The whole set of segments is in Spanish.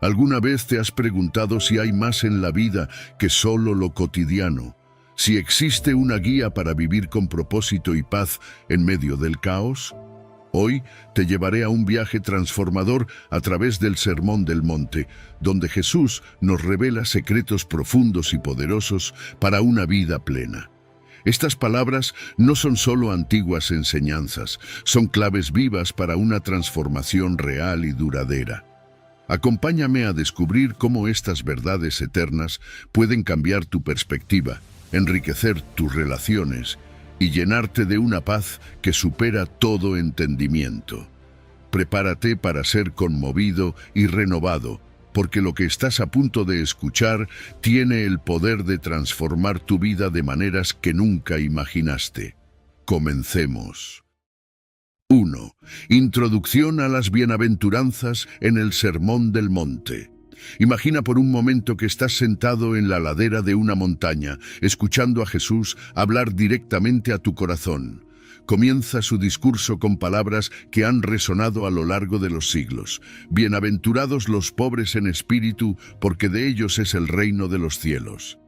¿Alguna vez te has preguntado si hay más en la vida que solo lo cotidiano? ¿Si existe una guía para vivir con propósito y paz en medio del caos? Hoy te llevaré a un viaje transformador a través del Sermón del Monte, donde Jesús nos revela secretos profundos y poderosos para una vida plena. Estas palabras no son solo antiguas enseñanzas, son claves vivas para una transformación real y duradera. Acompáñame a descubrir cómo estas verdades eternas pueden cambiar tu perspectiva, enriquecer tus relaciones y llenarte de una paz que supera todo entendimiento. Prepárate para ser conmovido y renovado, porque lo que estás a punto de escuchar tiene el poder de transformar tu vida de maneras que nunca imaginaste. Comencemos. 1. Introducción a las bienaventuranzas en el Sermón del Monte. Imagina por un momento que estás sentado en la ladera de una montaña, escuchando a Jesús hablar directamente a tu corazón. Comienza su discurso con palabras que han resonado a lo largo de los siglos. Bienaventurados los pobres en espíritu, porque de ellos es el reino de los cielos.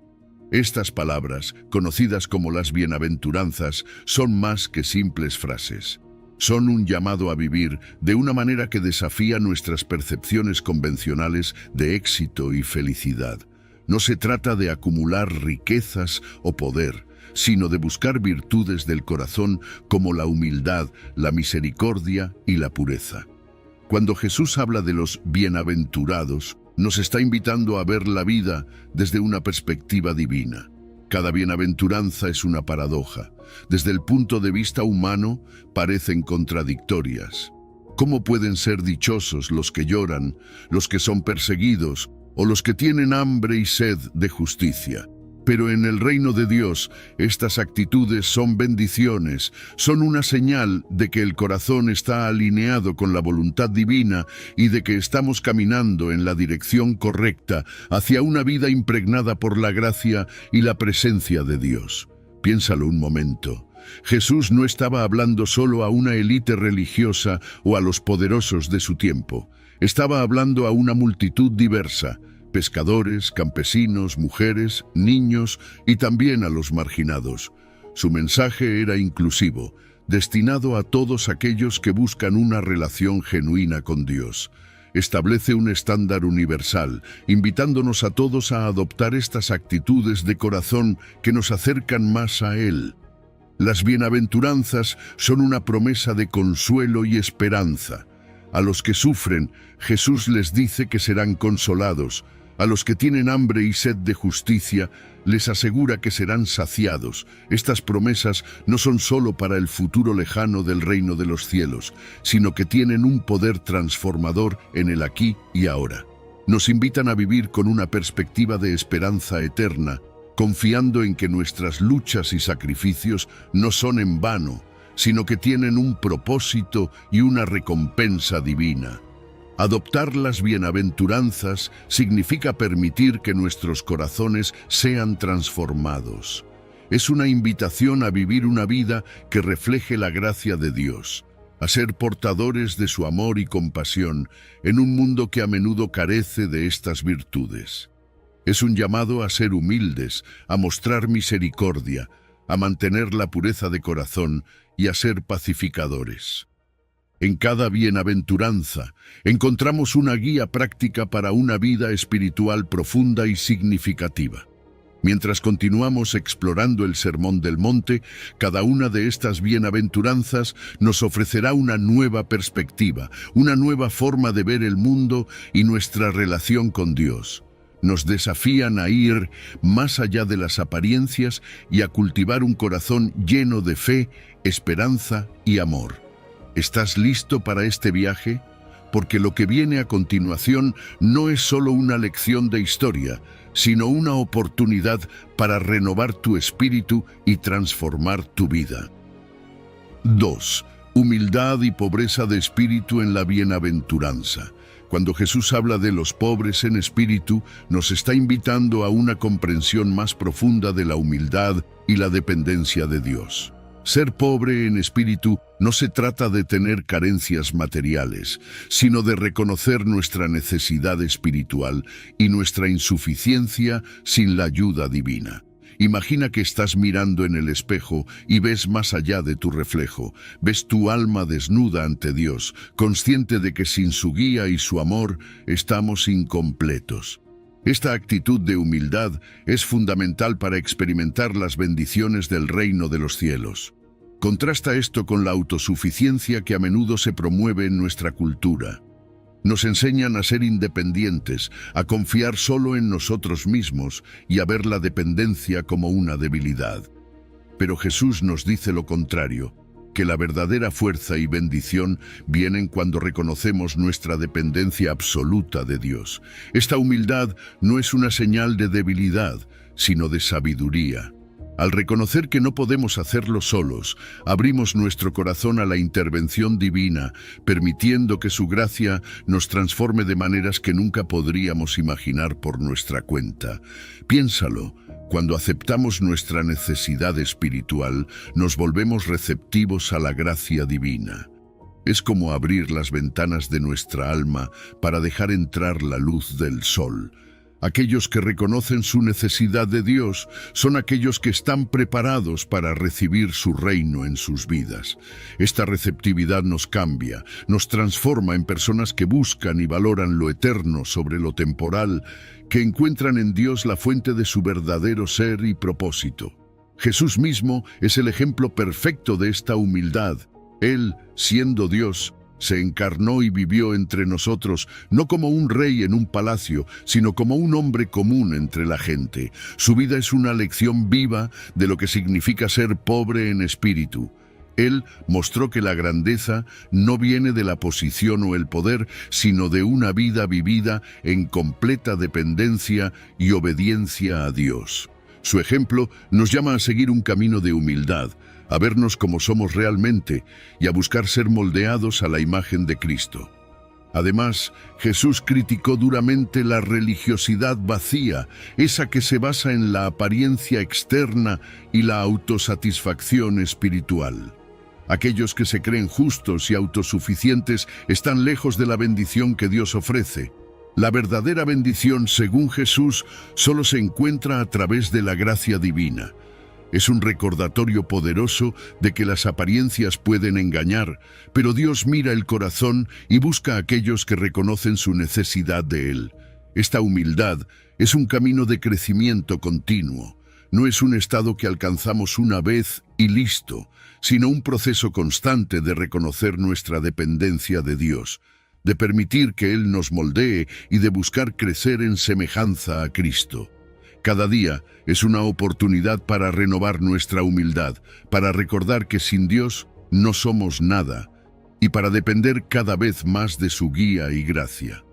Estas palabras, conocidas como las bienaventuranzas, son más que simples frases. Son un llamado a vivir de una manera que desafía nuestras percepciones convencionales de éxito y felicidad. No se trata de acumular riquezas o poder, sino de buscar virtudes del corazón como la humildad, la misericordia y la pureza. Cuando Jesús habla de los bienaventurados, nos está invitando a ver la vida desde una perspectiva divina. Cada bienaventuranza es una paradoja. Desde el punto de vista humano, parecen contradictorias. ¿Cómo pueden ser dichosos los que lloran, los que son perseguidos o los que tienen hambre y sed de justicia? Pero en el reino de Dios, estas actitudes son bendiciones, son una señal de que el corazón está alineado con la voluntad divina y de que estamos caminando en la dirección correcta hacia una vida impregnada por la gracia y la presencia de Dios. Piénsalo un momento. Jesús no estaba hablando solo a una élite religiosa o a los poderosos de su tiempo. Estaba hablando a una multitud diversa. Pescadores, campesinos, mujeres, niños y también a los marginados. Su mensaje era inclusivo, destinado a todos aquellos que buscan una relación genuina con Dios. Establece un estándar universal, invitándonos a todos a adoptar estas actitudes de corazón que nos acercan más a Él. Las bienaventuranzas son una promesa de consuelo y esperanza. A los que sufren, Jesús les dice que serán consolados. A los que tienen hambre y sed de justicia, les asegura que serán saciados. Estas promesas no son solo para el futuro lejano del reino de los cielos, sino que tienen un poder transformador en el aquí y ahora. Nos invitan a vivir con una perspectiva de esperanza eterna, confiando en que nuestras luchas y sacrificios no son en vano, sino que tienen un propósito y una recompensa divina. Adoptar las bienaventuranzas significa permitir que nuestros corazones sean transformados. Es una invitación a vivir una vida que refleje la gracia de Dios, a ser portadores de su amor y compasión en un mundo que a menudo carece de estas virtudes. Es un llamado a ser humildes, a mostrar misericordia, a mantener la pureza de corazón y a ser pacificadores. En cada bienaventuranza encontramos una guía práctica para una vida espiritual profunda y significativa. Mientras continuamos explorando el Sermón del Monte, cada una de estas bienaventuranzas nos ofrecerá una nueva perspectiva, una nueva forma de ver el mundo y nuestra relación con Dios. Nos desafían a ir más allá de las apariencias y a cultivar un corazón lleno de fe, esperanza y amor. ¿Estás listo para este viaje? Porque lo que viene a continuación no es solo una lección de historia, sino una oportunidad para renovar tu espíritu y transformar tu vida. 2. Humildad y pobreza de espíritu en la bienaventuranza. Cuando Jesús habla de los pobres en espíritu, nos está invitando a una comprensión más profunda de la humildad y la dependencia de Dios. Ser pobre en espíritu no se trata de tener carencias materiales, sino de reconocer nuestra necesidad espiritual y nuestra insuficiencia sin la ayuda divina. Imagina que estás mirando en el espejo y ves más allá de tu reflejo. Ves tu alma desnuda ante Dios, consciente de que sin su guía y su amor estamos incompletos. Esta actitud de humildad es fundamental para experimentar las bendiciones del reino de los cielos. Contrasta esto con la autosuficiencia que a menudo se promueve en nuestra cultura. Nos enseñan a ser independientes, a confiar solo en nosotros mismos y a ver la dependencia como una debilidad. Pero Jesús nos dice lo contrario, que la verdadera fuerza y bendición vienen cuando reconocemos nuestra dependencia absoluta de Dios. Esta humildad no es una señal de debilidad, sino de sabiduría. Al reconocer que no podemos hacerlo solos, abrimos nuestro corazón a la intervención divina, permitiendo que su gracia nos transforme de maneras que nunca podríamos imaginar por nuestra cuenta. Piénsalo. Cuando aceptamos nuestra necesidad espiritual, nos volvemos receptivos a la gracia divina. Es como abrir las ventanas de nuestra alma para dejar entrar la luz del sol. Aquellos que reconocen su necesidad de Dios son aquellos que están preparados para recibir su reino en sus vidas. Esta receptividad nos cambia, nos transforma en personas que buscan y valoran lo eterno sobre lo temporal, que encuentran en Dios la fuente de su verdadero ser y propósito. Jesús mismo es el ejemplo perfecto de esta humildad. Él, siendo Dios, se encarnó y vivió entre nosotros, no como un rey en un palacio, sino como un hombre común entre la gente. Su vida es una lección viva de lo que significa ser pobre en espíritu. Él mostró que la grandeza no viene de la posición o el poder, sino de una vida vivida en completa dependencia y obediencia a Dios. Su ejemplo nos llama a seguir un camino de humildad, a vernos como somos realmente y a buscar ser moldeados a la imagen de Cristo. Además, Jesús criticó duramente la religiosidad vacía, esa que se basa en la apariencia externa y la autosatisfacción espiritual. Aquellos que se creen justos y autosuficientes están lejos de la bendición que Dios ofrece. La verdadera bendición, según Jesús, solo se encuentra a través de la gracia divina. Es un recordatorio poderoso de que las apariencias pueden engañar, pero Dios mira el corazón y busca a aquellos que reconocen su necesidad de Él. Esta humildad es un camino de crecimiento continuo. No es un estado que alcanzamos una vez y listo, sino un proceso constante de reconocer nuestra dependencia de Dios, de permitir que Él nos moldee y de buscar crecer en semejanza a Cristo. Cada día es una oportunidad para renovar nuestra humildad, para recordar que sin Dios no somos nada y para depender cada vez más de su guía y gracia.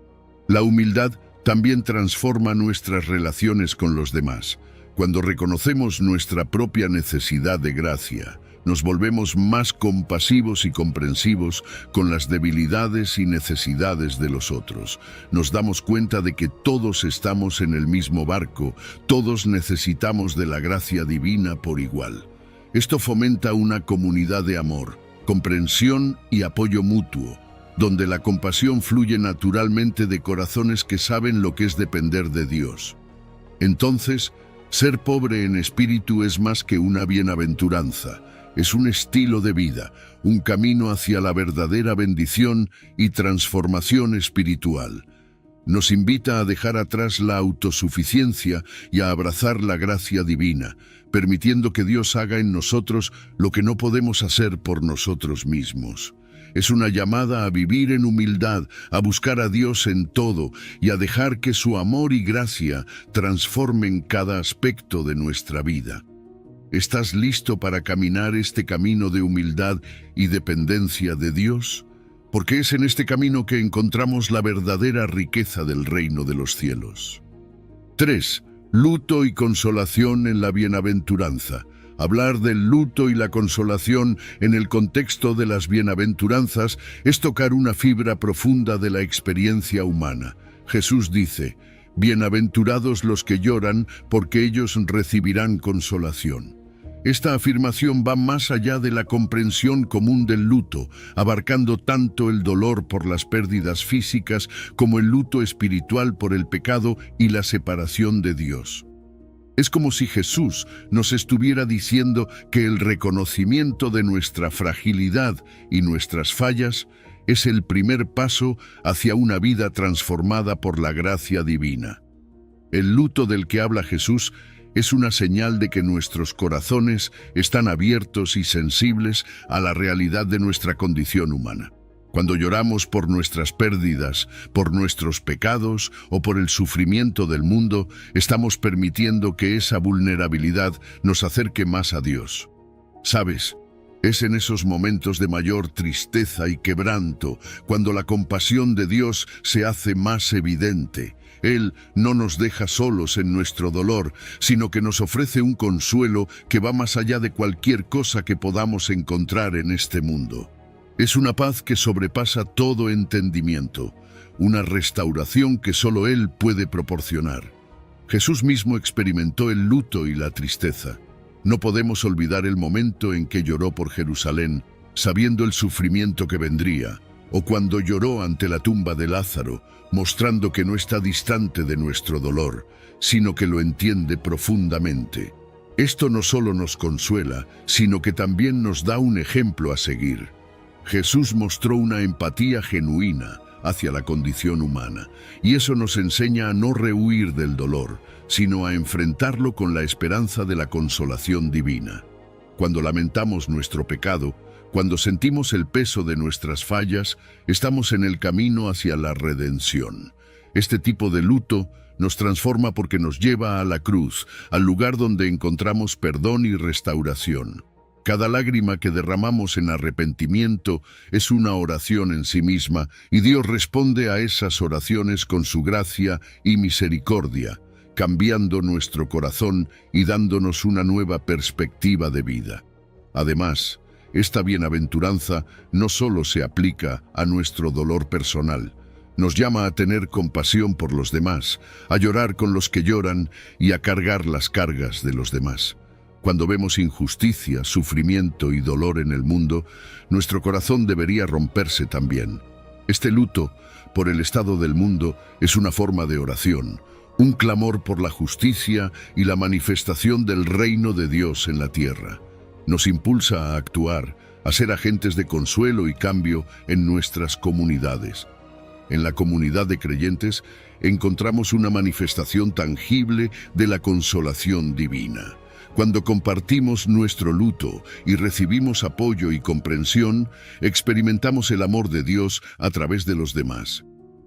La humildad también transforma nuestras relaciones con los demás. Cuando reconocemos nuestra propia necesidad de gracia, nos volvemos más compasivos y comprensivos con las debilidades y necesidades de los otros. Nos damos cuenta de que todos estamos en el mismo barco, todos necesitamos de la gracia divina por igual. Esto fomenta una comunidad de amor, comprensión y apoyo mutuo, donde la compasión fluye naturalmente de corazones que saben lo que es depender de Dios. Entonces, ser pobre en espíritu es más que una bienaventuranza. Es un estilo de vida, un camino hacia la verdadera bendición y transformación espiritual. Nos invita a dejar atrás la autosuficiencia y a abrazar la gracia divina, permitiendo que Dios haga en nosotros lo que no podemos hacer por nosotros mismos. Es una llamada a vivir en humildad, a buscar a Dios en todo y a dejar que su amor y gracia transformen cada aspecto de nuestra vida. ¿Estás listo para caminar este camino de humildad y dependencia de Dios? Porque es en este camino que encontramos la verdadera riqueza del reino de los cielos. 3. Luto y consolación en la bienaventuranza. Hablar del luto y la consolación en el contexto de las bienaventuranzas es tocar una fibra profunda de la experiencia humana. Jesús dice: bienaventurados los que lloran, porque ellos recibirán consolación. Esta afirmación va más allá de la comprensión común del luto, abarcando tanto el dolor por las pérdidas físicas como el luto espiritual por el pecado y la separación de Dios. Es como si Jesús nos estuviera diciendo que el reconocimiento de nuestra fragilidad y nuestras fallas es el primer paso hacia una vida transformada por la gracia divina. El luto del que habla Jesús es una señal de que nuestros corazones están abiertos y sensibles a la realidad de nuestra condición humana. Cuando lloramos por nuestras pérdidas, por nuestros pecados o por el sufrimiento del mundo, estamos permitiendo que esa vulnerabilidad nos acerque más a Dios. ¿Sabes? Es en esos momentos de mayor tristeza y quebranto cuando la compasión de Dios se hace más evidente. Él no nos deja solos en nuestro dolor, sino que nos ofrece un consuelo que va más allá de cualquier cosa que podamos encontrar en este mundo. Es una paz que sobrepasa todo entendimiento, una restauración que solo Él puede proporcionar. Jesús mismo experimentó el luto y la tristeza. No podemos olvidar el momento en que lloró por Jerusalén, sabiendo el sufrimiento que vendría, o cuando lloró ante la tumba de Lázaro, mostrando que no está distante de nuestro dolor, sino que lo entiende profundamente. Esto no solo nos consuela, sino que también nos da un ejemplo a seguir. Jesús mostró una empatía genuina hacia la condición humana, y eso nos enseña a no rehuir del dolor, sino a enfrentarlo con la esperanza de la consolación divina. Cuando lamentamos nuestro pecado, cuando sentimos el peso de nuestras fallas, estamos en el camino hacia la redención. Este tipo de luto nos transforma porque nos lleva a la cruz, al lugar donde encontramos perdón y restauración. Cada lágrima que derramamos en arrepentimiento es una oración en sí misma, y Dios responde a esas oraciones con su gracia y misericordia, cambiando nuestro corazón y dándonos una nueva perspectiva de vida. Además, esta bienaventuranza no solo se aplica a nuestro dolor personal, nos llama a tener compasión por los demás, a llorar con los que lloran y a cargar las cargas de los demás. Cuando vemos injusticia, sufrimiento y dolor en el mundo, nuestro corazón debería romperse también. Este luto por el estado del mundo es una forma de oración, un clamor por la justicia y la manifestación del reino de Dios en la tierra. Nos impulsa a actuar, a ser agentes de consuelo y cambio en nuestras comunidades. En la comunidad de creyentes encontramos una manifestación tangible de la consolación divina. Cuando compartimos nuestro luto y recibimos apoyo y comprensión, experimentamos el amor de Dios a través de los demás.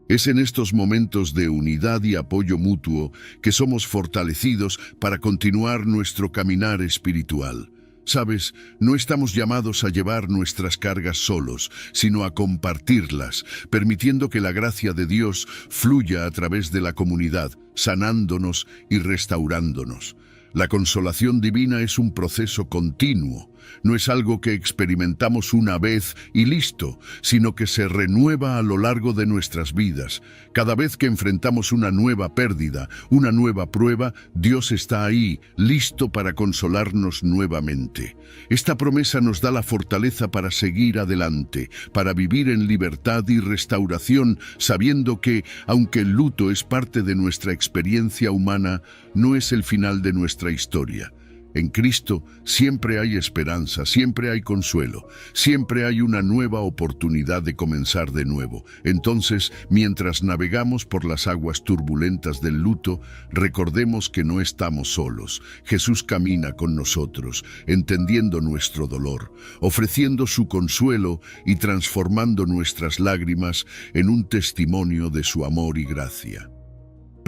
Es en estos momentos de unidad y apoyo mutuo que somos fortalecidos para continuar nuestro caminar espiritual. Sabes, no estamos llamados a llevar nuestras cargas solos, sino a compartirlas, permitiendo que la gracia de Dios fluya a través de la comunidad, sanándonos y restaurándonos. La consolación divina es un proceso continuo, no es algo que experimentamos una vez y listo, sino que se renueva a lo largo de nuestras vidas. Cada vez que enfrentamos una nueva pérdida, una nueva prueba, Dios está ahí, listo para consolarnos nuevamente. Esta promesa nos da la fortaleza para seguir adelante, para vivir en libertad y restauración, sabiendo que, aunque el luto es parte de nuestra experiencia humana, no es el final de nuestra historia. En Cristo siempre hay esperanza, siempre hay consuelo, siempre hay una nueva oportunidad de comenzar de nuevo. Entonces, mientras navegamos por las aguas turbulentas del luto, recordemos que no estamos solos. Jesús camina con nosotros, entendiendo nuestro dolor, ofreciendo su consuelo y transformando nuestras lágrimas en un testimonio de su amor y gracia.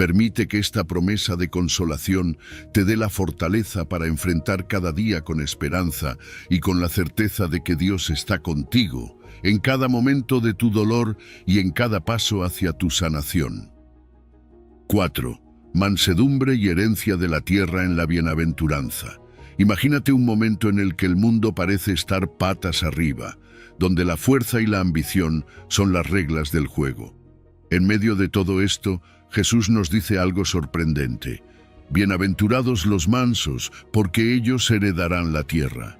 Permite que esta promesa de consolación te dé la fortaleza para enfrentar cada día con esperanza y con la certeza de que Dios está contigo en cada momento de tu dolor y en cada paso hacia tu sanación. 4. Mansedumbre y herencia de la tierra en la bienaventuranza. Imagínate un momento en el que el mundo parece estar patas arriba, donde la fuerza y la ambición son las reglas del juego. En medio de todo esto, Jesús nos dice algo sorprendente. Bienaventurados los mansos, porque ellos heredarán la tierra.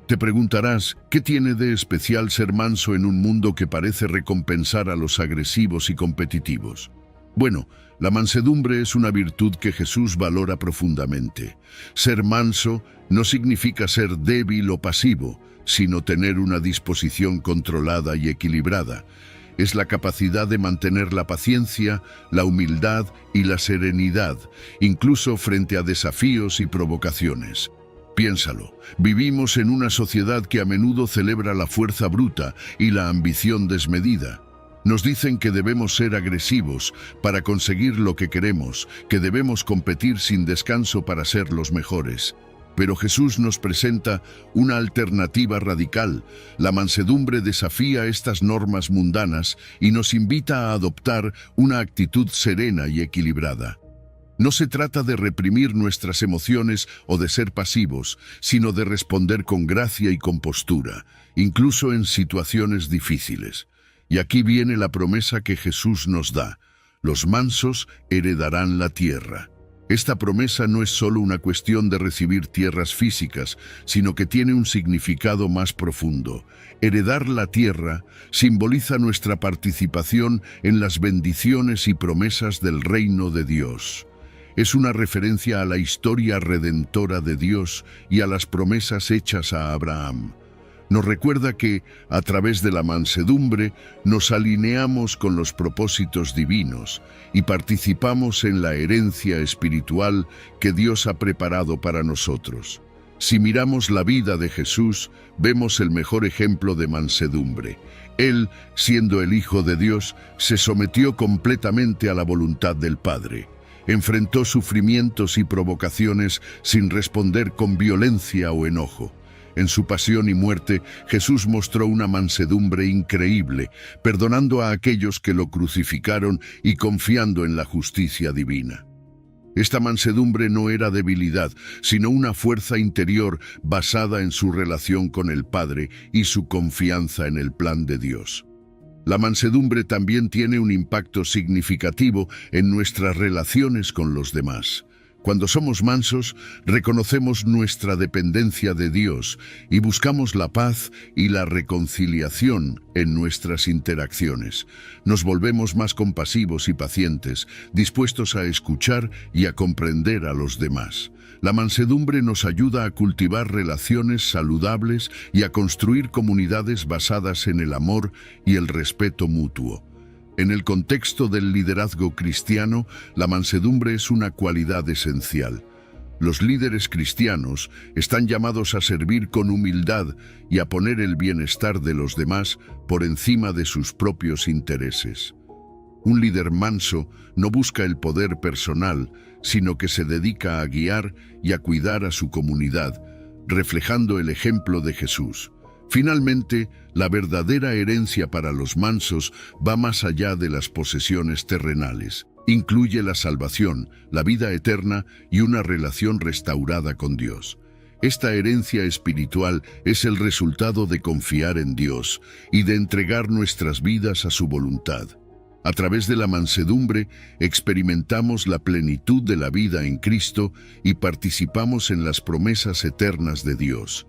Te preguntarás, ¿qué tiene de especial ser manso en un mundo que parece recompensar a los agresivos y competitivos? Bueno, la mansedumbre es una virtud que Jesús valora profundamente. Ser manso no significa ser débil o pasivo, sino tener una disposición controlada y equilibrada. Es la capacidad de mantener la paciencia, la humildad y la serenidad, incluso frente a desafíos y provocaciones. Piénsalo, vivimos en una sociedad que a menudo celebra la fuerza bruta y la ambición desmedida. Nos dicen que debemos ser agresivos para conseguir lo que queremos, que debemos competir sin descanso para ser los mejores. Pero Jesús nos presenta una alternativa radical. La mansedumbre desafía estas normas mundanas y nos invita a adoptar una actitud serena y equilibrada. No se trata de reprimir nuestras emociones o de ser pasivos, sino de responder con gracia y compostura, incluso en situaciones difíciles. Y aquí viene la promesa que Jesús nos da: los mansos heredarán la tierra. Esta promesa no es solo una cuestión de recibir tierras físicas, sino que tiene un significado más profundo. Heredar la tierra simboliza nuestra participación en las bendiciones y promesas del reino de Dios. Es una referencia a la historia redentora de Dios y a las promesas hechas a Abraham. Nos recuerda que, a través de la mansedumbre, nos alineamos con los propósitos divinos y participamos en la herencia espiritual que Dios ha preparado para nosotros. Si miramos la vida de Jesús, vemos el mejor ejemplo de mansedumbre. Él, siendo el Hijo de Dios, se sometió completamente a la voluntad del Padre. Enfrentó sufrimientos y provocaciones sin responder con violencia o enojo. En su pasión y muerte, Jesús mostró una mansedumbre increíble, perdonando a aquellos que lo crucificaron y confiando en la justicia divina. Esta mansedumbre no era debilidad, sino una fuerza interior basada en su relación con el Padre y su confianza en el plan de Dios. La mansedumbre también tiene un impacto significativo en nuestras relaciones con los demás. Cuando somos mansos, reconocemos nuestra dependencia de Dios y buscamos la paz y la reconciliación en nuestras interacciones. Nos volvemos más compasivos y pacientes, dispuestos a escuchar y a comprender a los demás. La mansedumbre nos ayuda a cultivar relaciones saludables y a construir comunidades basadas en el amor y el respeto mutuo. En el contexto del liderazgo cristiano, la mansedumbre es una cualidad esencial. Los líderes cristianos están llamados a servir con humildad y a poner el bienestar de los demás por encima de sus propios intereses. Un líder manso no busca el poder personal, sino que se dedica a guiar y a cuidar a su comunidad, reflejando el ejemplo de Jesús. Finalmente, la verdadera herencia para los mansos va más allá de las posesiones terrenales. Incluye la salvación, la vida eterna y una relación restaurada con Dios. Esta herencia espiritual es el resultado de confiar en Dios y de entregar nuestras vidas a su voluntad. A través de la mansedumbre experimentamos la plenitud de la vida en Cristo y participamos en las promesas eternas de Dios.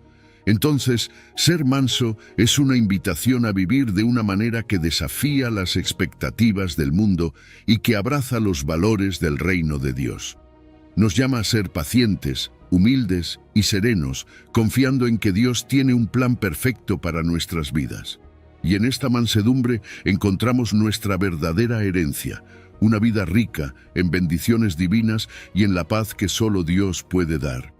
Entonces, ser manso es una invitación a vivir de una manera que desafía las expectativas del mundo y que abraza los valores del reino de Dios. Nos llama a ser pacientes, humildes y serenos, confiando en que Dios tiene un plan perfecto para nuestras vidas. Y en esta mansedumbre encontramos nuestra verdadera herencia, una vida rica en bendiciones divinas y en la paz que solo Dios puede dar.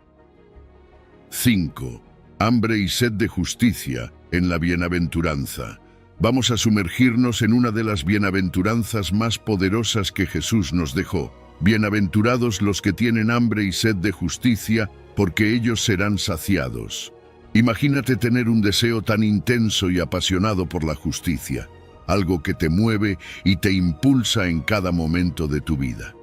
5. Hambre y sed de justicia en la bienaventuranza. Vamos a sumergirnos en una de las bienaventuranzas más poderosas que Jesús nos dejó. Bienaventurados los que tienen hambre y sed de justicia, porque ellos serán saciados. Imagínate tener un deseo tan intenso y apasionado por la justicia, algo que te mueve y te impulsa en cada momento de tu vida.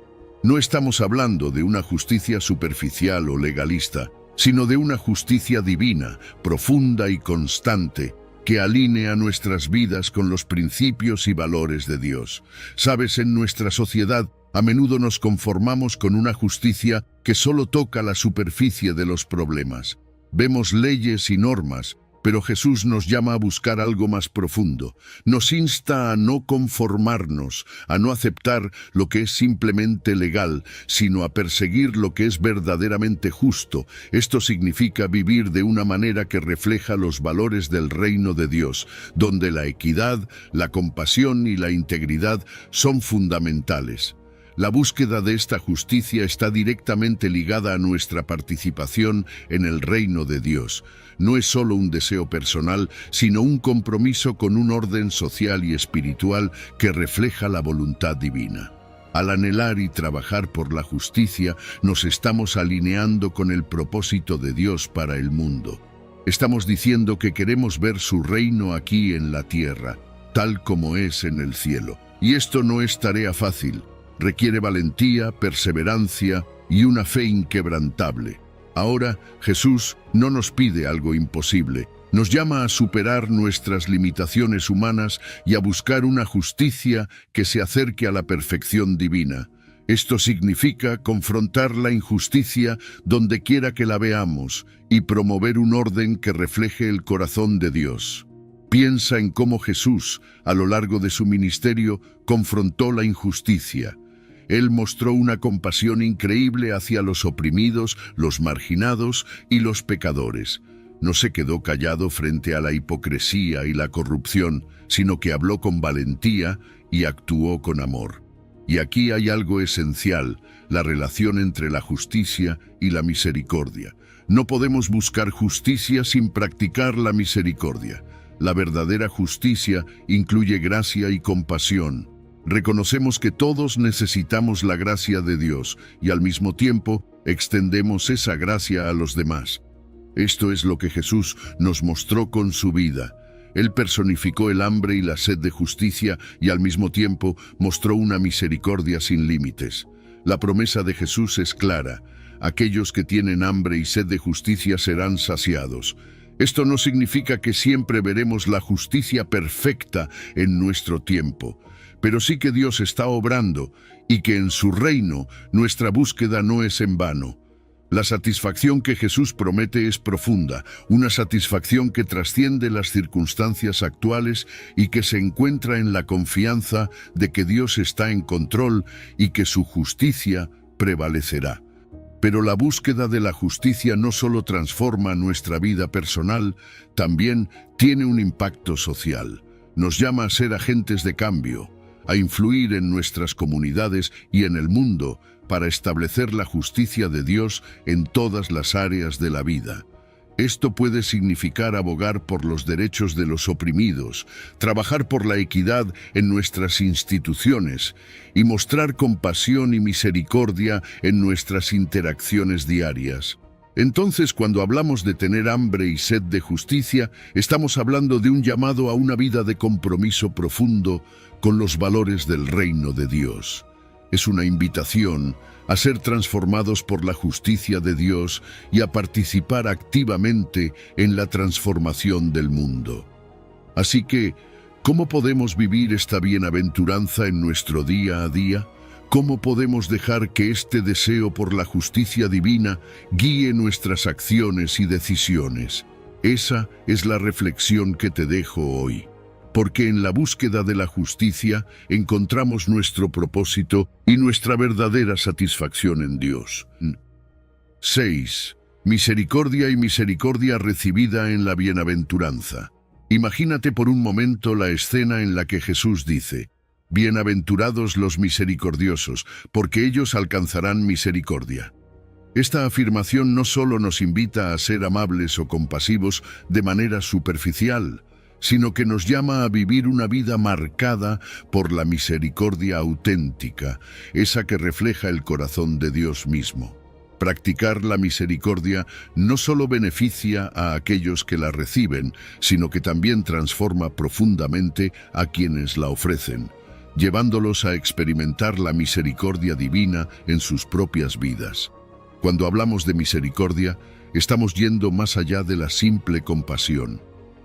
No estamos hablando de una justicia superficial o legalista, sino de una justicia divina, profunda y constante, que alinea nuestras vidas con los principios y valores de Dios. Sabes, en nuestra sociedad A menudo nos conformamos con una justicia que solo toca la superficie de los problemas. Vemos leyes y normas, pero Jesús nos llama a buscar algo más profundo. Nos insta a no conformarnos, a no aceptar lo que es simplemente legal, sino a perseguir lo que es verdaderamente justo. Esto significa vivir de una manera que refleja los valores del reino de Dios, donde la equidad, la compasión y la integridad son fundamentales. La búsqueda de esta justicia está directamente ligada a nuestra participación en el reino de Dios. No es solo un deseo personal, sino un compromiso con un orden social y espiritual que refleja la voluntad divina. Al anhelar y trabajar por la justicia, nos estamos alineando con el propósito de Dios para el mundo. Estamos diciendo que queremos ver su reino aquí en la tierra, tal como es en el cielo. Y esto no es tarea fácil. Requiere valentía, perseverancia y una fe inquebrantable. Ahora, Jesús no nos pide algo imposible. Nos llama a superar nuestras limitaciones humanas y a buscar una justicia que se acerque a la perfección divina. Esto significa confrontar la injusticia donde quiera que la veamos y promover un orden que refleje el corazón de Dios. Piensa en cómo Jesús, a lo largo de su ministerio, confrontó la injusticia. Él mostró una compasión increíble hacia los oprimidos, los marginados y los pecadores. No se quedó callado frente a la hipocresía y la corrupción, sino que habló con valentía y actuó con amor. Y aquí hay algo esencial, la relación entre la justicia y la misericordia. No podemos buscar justicia sin practicar la misericordia. La verdadera justicia incluye gracia y compasión. Reconocemos que todos necesitamos la gracia de Dios y al mismo tiempo extendemos esa gracia a los demás. Esto es lo que Jesús nos mostró con su vida. Él personificó el hambre y la sed de justicia y al mismo tiempo mostró una misericordia sin límites. La promesa de Jesús es clara: aquellos que tienen hambre y sed de justicia serán saciados. Esto no significa que siempre veremos la justicia perfecta en nuestro tiempo, pero sí que Dios está obrando y que en su reino nuestra búsqueda no es en vano. La satisfacción que Jesús promete es profunda, una satisfacción que trasciende las circunstancias actuales y que se encuentra en la confianza de que Dios está en control y que su justicia prevalecerá. Pero la búsqueda de la justicia no solo transforma nuestra vida personal, también tiene un impacto social. Nos llama a ser agentes de cambio, a influir en nuestras comunidades y en el mundo para establecer la justicia de Dios en todas las áreas de la vida. Esto puede significar abogar por los derechos de los oprimidos, trabajar por la equidad en nuestras instituciones y mostrar compasión y misericordia en nuestras interacciones diarias. Entonces, cuando hablamos de tener hambre y sed de justicia, estamos hablando de un llamado a una vida de compromiso profundo con los valores del reino de Dios. Es una invitación a ser transformados por la justicia de Dios y a participar activamente en la transformación del mundo. Así que, ¿cómo podemos vivir esta bienaventuranza en nuestro día a día? ¿Cómo podemos dejar que este deseo por la justicia divina guíe nuestras acciones y decisiones? Esa es la reflexión que te dejo hoy. Porque en la búsqueda de la justicia encontramos nuestro propósito y nuestra verdadera satisfacción en Dios. 6. Misericordia y misericordia recibida en la bienaventuranza. Imagínate por un momento la escena en la que Jesús dice: «Bienaventurados los misericordiosos, porque ellos alcanzarán misericordia». Esta afirmación no solo nos invita a ser amables o compasivos de manera superficial, sino que nos llama a vivir una vida marcada por la misericordia auténtica, esa que refleja el corazón de Dios mismo. Practicar la misericordia no solo beneficia a aquellos que la reciben, sino que también transforma profundamente a quienes la ofrecen, llevándolos a experimentar la misericordia divina en sus propias vidas. Cuando hablamos de misericordia, estamos yendo más allá de la simple compasión.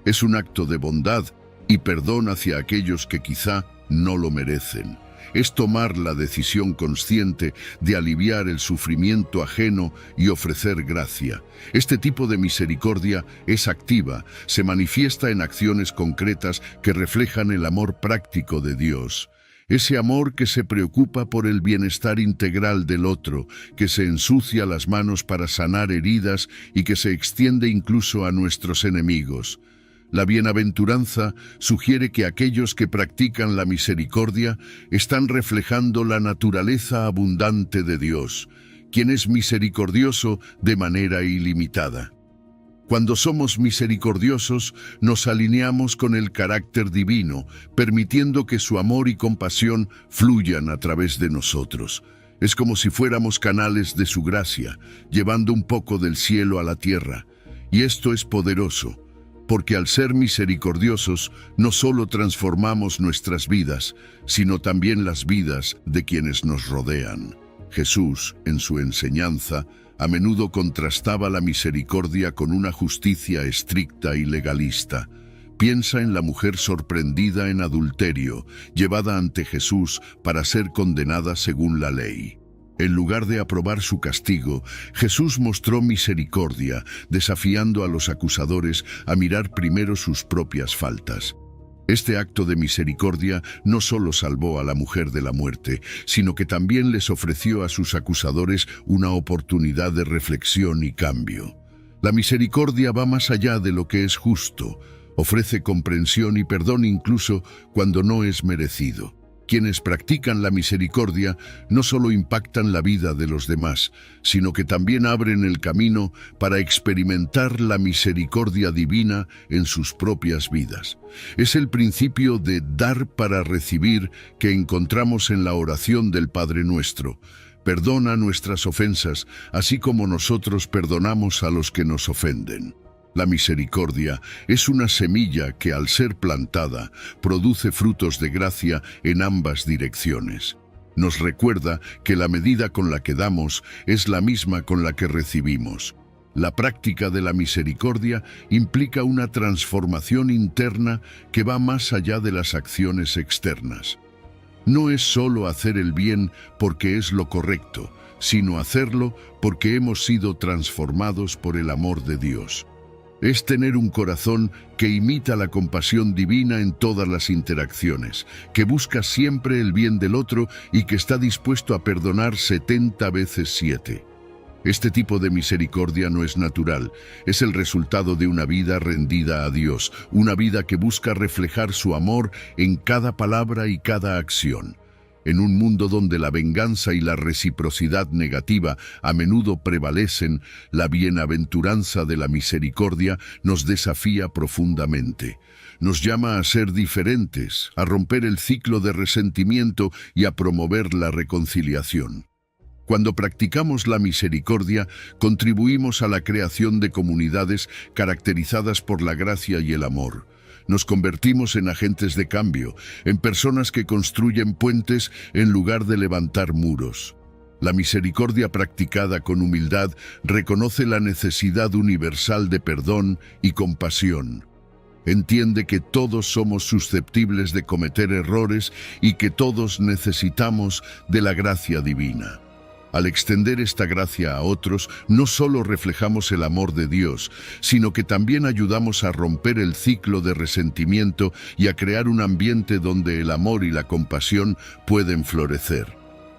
Es un acto de bondad y perdón hacia aquellos que quizá no lo merecen. Es tomar la decisión consciente de aliviar el sufrimiento ajeno y ofrecer gracia. Este tipo de misericordia es activa, se manifiesta en acciones concretas que reflejan el amor práctico de Dios. Ese amor que se preocupa por el bienestar integral del otro, que se ensucia las manos para sanar heridas y que se extiende incluso a nuestros enemigos. La bienaventuranza sugiere que aquellos que practican la misericordia están reflejando la naturaleza abundante de Dios, quien es misericordioso de manera ilimitada. Cuando somos misericordiosos, nos alineamos con el carácter divino, permitiendo que su amor y compasión fluyan a través de nosotros. Es como si fuéramos canales de su gracia, llevando un poco del cielo a la tierra. Y esto es poderoso, porque al ser misericordiosos, no solo transformamos nuestras vidas, sino también las vidas de quienes nos rodean. Jesús, en su enseñanza, a menudo contrastaba la misericordia con una justicia estricta y legalista. Piensa en la mujer sorprendida en adulterio, llevada ante Jesús para ser condenada según la ley. En lugar de aprobar su castigo, Jesús mostró misericordia, desafiando a los acusadores a mirar primero sus propias faltas. Este acto de misericordia no solo salvó a la mujer de la muerte, sino que también les ofreció a sus acusadores una oportunidad de reflexión y cambio. La misericordia va más allá de lo que es justo, ofrece comprensión y perdón incluso cuando no es merecido. Quienes practican la misericordia no solo impactan la vida de los demás, sino que también abren el camino para experimentar la misericordia divina en sus propias vidas. Es el principio de dar para recibir que encontramos en la oración del Padre Nuestro. Perdona nuestras ofensas, así como nosotros perdonamos a los que nos ofenden. La misericordia es una semilla que, al ser plantada, produce frutos de gracia en ambas direcciones. Nos recuerda que la medida con la que damos es la misma con la que recibimos. La práctica de la misericordia implica una transformación interna que va más allá de las acciones externas. No es solo hacer el bien porque es lo correcto, sino hacerlo porque hemos sido transformados por el amor de Dios. Es tener un corazón que imita la compasión divina en todas las interacciones, que busca siempre el bien del otro y que está dispuesto a perdonar 70 veces 7. Este tipo de misericordia no es natural, es el resultado de una vida rendida a Dios, una vida que busca reflejar su amor en cada palabra y cada acción. En un mundo donde la venganza y la reciprocidad negativa a menudo prevalecen, la bienaventuranza de la misericordia nos desafía profundamente. Nos llama a ser diferentes, a romper el ciclo de resentimiento y a promover la reconciliación. Cuando practicamos la misericordia, contribuimos a la creación de comunidades caracterizadas por la gracia y el amor. Nos convertimos en agentes de cambio, en personas que construyen puentes en lugar de levantar muros. La misericordia practicada con humildad reconoce la necesidad universal de perdón y compasión. Entiende que todos somos susceptibles de cometer errores y que todos necesitamos de la gracia divina. Al extender esta gracia a otros, no solo reflejamos el amor de Dios, sino que también ayudamos a romper el ciclo de resentimiento y a crear un ambiente donde el amor y la compasión pueden florecer.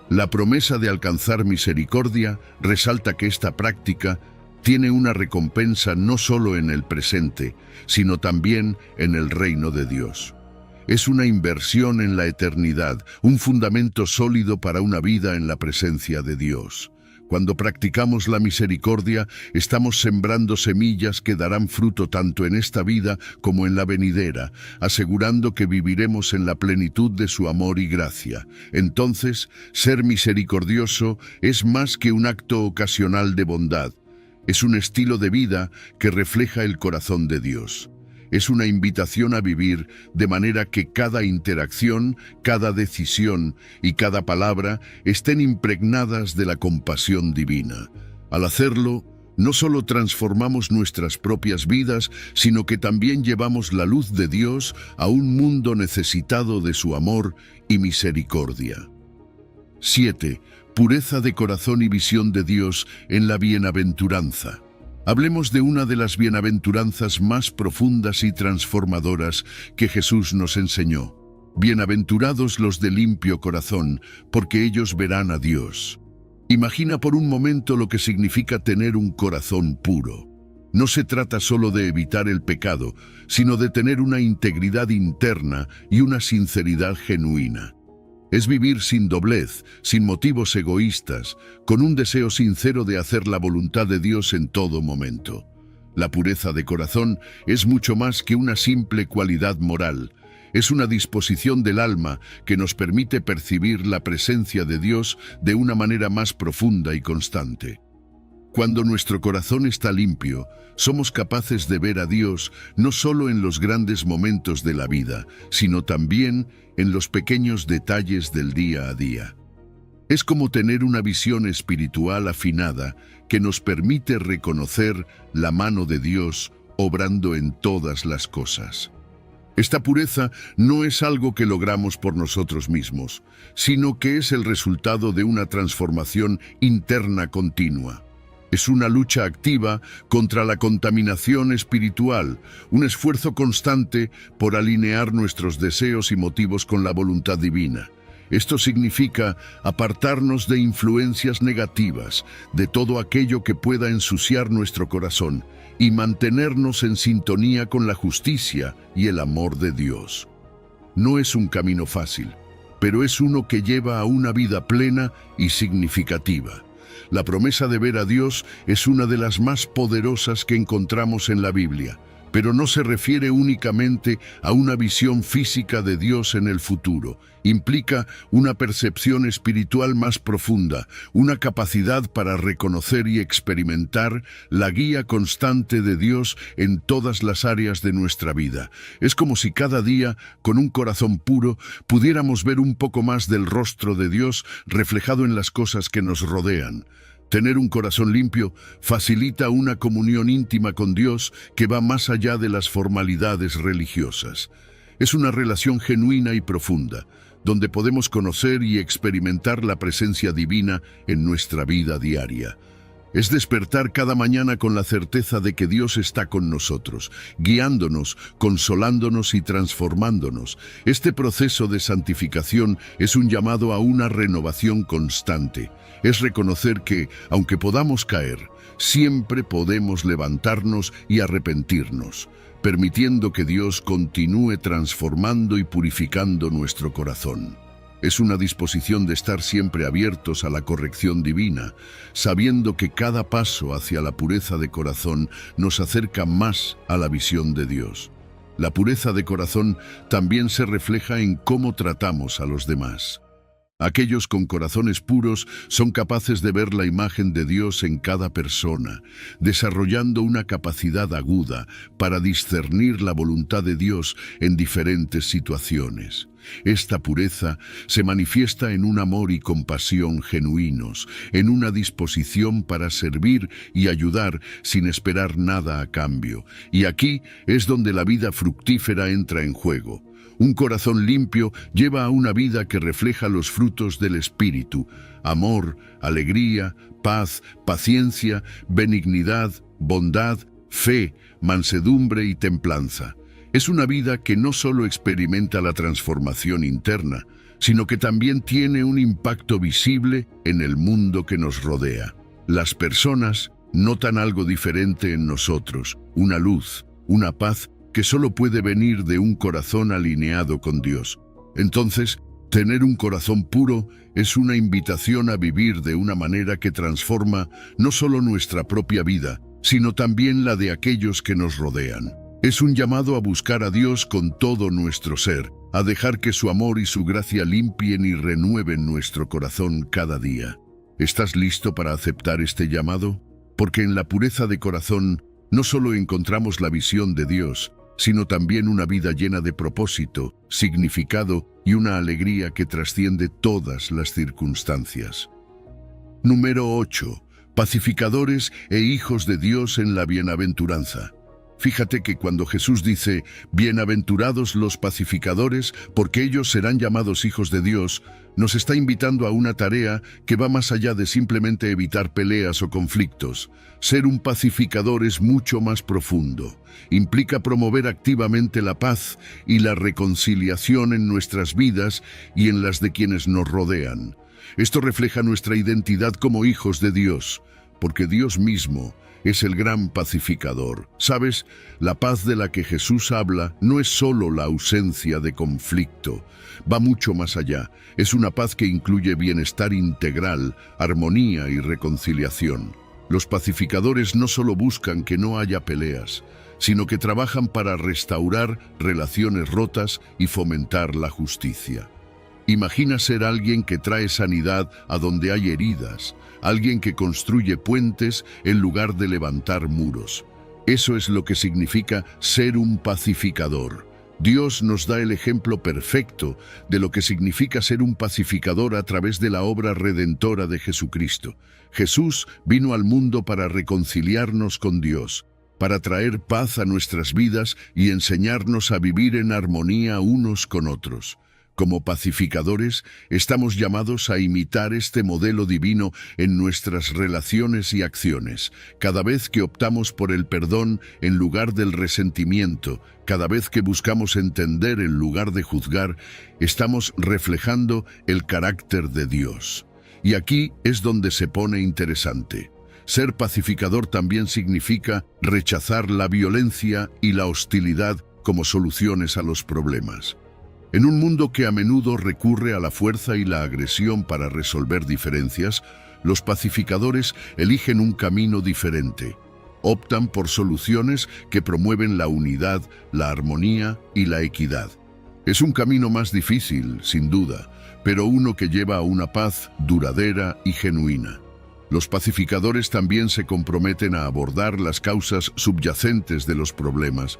La promesa de alcanzar misericordia resalta que esta práctica tiene una recompensa no solo en el presente, sino también en el reino de Dios. Es una inversión en la eternidad, un fundamento sólido para una vida en la presencia de Dios. Cuando practicamos la misericordia, estamos sembrando semillas que darán fruto tanto en esta vida como en la venidera, asegurando que viviremos en la plenitud de su amor y gracia. Entonces, ser misericordioso es más que un acto ocasional de bondad. Es un estilo de vida que refleja el corazón de Dios. Es una invitación a vivir de manera que cada interacción, cada decisión y cada palabra estén impregnadas de la compasión divina. Al hacerlo, no solo transformamos nuestras propias vidas, sino que también llevamos la luz de Dios a un mundo necesitado de su amor y misericordia. 7. Pureza de corazón y visión de Dios en la bienaventuranza. Hablemos de una de las bienaventuranzas más profundas y transformadoras que Jesús nos enseñó. Bienaventurados los de limpio corazón, porque ellos verán a Dios. Imagina por un momento lo que significa tener un corazón puro. No se trata solo de evitar el pecado, sino de tener una integridad interna y una sinceridad genuina. Es vivir sin doblez, sin motivos egoístas, con un deseo sincero de hacer la voluntad de Dios en todo momento. La pureza de corazón es mucho más que una simple cualidad moral. Es una disposición del alma que nos permite percibir la presencia de Dios de una manera más profunda y constante. Cuando nuestro corazón está limpio, somos capaces de ver a Dios no solo en los grandes momentos de la vida, sino también en los pequeños detalles del día a día. Es como tener una visión espiritual afinada que nos permite reconocer la mano de Dios obrando en todas las cosas. Esta pureza no es algo que logramos por nosotros mismos, sino que es el resultado de una transformación interna continua. Es una lucha activa contra la contaminación espiritual, un esfuerzo constante por alinear nuestros deseos y motivos con la voluntad divina. Esto significa apartarnos de influencias negativas, de todo aquello que pueda ensuciar nuestro corazón, y mantenernos en sintonía con la justicia y el amor de Dios. No es un camino fácil, pero es uno que lleva a una vida plena y significativa. La promesa de ver a Dios es una de las más poderosas que encontramos en la Biblia, pero no se refiere únicamente a una visión física de Dios en el futuro. Implica una percepción espiritual más profunda, una capacidad para reconocer y experimentar la guía constante de Dios en todas las áreas de nuestra vida. Es como si cada día, con un corazón puro, pudiéramos ver un poco más del rostro de Dios reflejado en las cosas que nos rodean. Tener un corazón limpio facilita una comunión íntima con Dios que va más allá de las formalidades religiosas. Es una relación genuina y profunda, donde podemos conocer y experimentar la presencia divina en nuestra vida diaria. Es despertar cada mañana con la certeza de que Dios está con nosotros, guiándonos, consolándonos y transformándonos. Este proceso de santificación es un llamado a una renovación constante. Es reconocer que, aunque podamos caer, siempre podemos levantarnos y arrepentirnos, permitiendo que Dios continúe transformando y purificando nuestro corazón. Es una disposición de estar siempre abiertos a la corrección divina, sabiendo que cada paso hacia la pureza de corazón nos acerca más a la visión de Dios. La pureza de corazón también se refleja en cómo tratamos a los demás. Aquellos con corazones puros son capaces de ver la imagen de Dios en cada persona, desarrollando una capacidad aguda para discernir la voluntad de Dios en diferentes situaciones. Esta pureza se manifiesta en un amor y compasión genuinos, en una disposición para servir y ayudar sin esperar nada a cambio. Y aquí es donde la vida fructífera entra en juego. Un corazón limpio lleva a una vida que refleja los frutos del Espíritu: amor, alegría, paz, paciencia, benignidad, bondad, fe, mansedumbre y templanza. Es una vida que no solo experimenta la transformación interna, sino que también tiene un impacto visible en el mundo que nos rodea. Las personas notan algo diferente en nosotros, una luz, una paz que solo puede venir de un corazón alineado con Dios. Entonces, tener un corazón puro es una invitación a vivir de una manera que transforma no solo nuestra propia vida, sino también la de aquellos que nos rodean. Es un llamado a buscar a Dios con todo nuestro ser, a dejar que su amor y su gracia limpien y renueven nuestro corazón cada día. ¿Estás listo para aceptar este llamado? Porque en la pureza de corazón no solo encontramos la visión de Dios, sino también una vida llena de propósito, significado y una alegría que trasciende todas las circunstancias. Número 8. pacificadores e hijos de Dios en la bienaventuranza. Fíjate que cuando Jesús dice, bienaventurados los pacificadores, porque ellos serán llamados hijos de Dios, nos está invitando a una tarea que va más allá de simplemente evitar peleas o conflictos. Ser un pacificador es mucho más profundo. Implica promover activamente la paz y la reconciliación en nuestras vidas y en las de quienes nos rodean. Esto refleja nuestra identidad como hijos de Dios, porque Dios mismo es el gran pacificador. ¿Sabes? La paz de la que Jesús habla no es solo la ausencia de conflicto, va mucho más allá. Es una paz que incluye bienestar integral, armonía y reconciliación. Los pacificadores no solo buscan que no haya peleas, sino que trabajan para restaurar relaciones rotas y fomentar la justicia. Imagina ser alguien que trae sanidad a donde hay heridas, alguien que construye puentes en lugar de levantar muros. Eso es lo que significa ser un pacificador. Dios nos da el ejemplo perfecto de lo que significa ser un pacificador a través de la obra redentora de Jesucristo. Jesús vino al mundo para reconciliarnos con Dios, para traer paz a nuestras vidas y enseñarnos a vivir en armonía unos con otros. Como pacificadores, estamos llamados a imitar este modelo divino en nuestras relaciones y acciones. Cada vez que optamos por el perdón en lugar del resentimiento, cada vez que buscamos entender en lugar de juzgar, estamos reflejando el carácter de Dios. Y aquí es donde se pone interesante. Ser pacificador también significa rechazar la violencia y la hostilidad como soluciones a los problemas. En un mundo que a menudo recurre a la fuerza y la agresión para resolver diferencias, los pacificadores eligen un camino diferente. Optan por soluciones que promueven la unidad, la armonía y la equidad. Es un camino más difícil, sin duda, pero uno que lleva a una paz duradera y genuina. Los pacificadores también se comprometen a abordar las causas subyacentes de los problemas.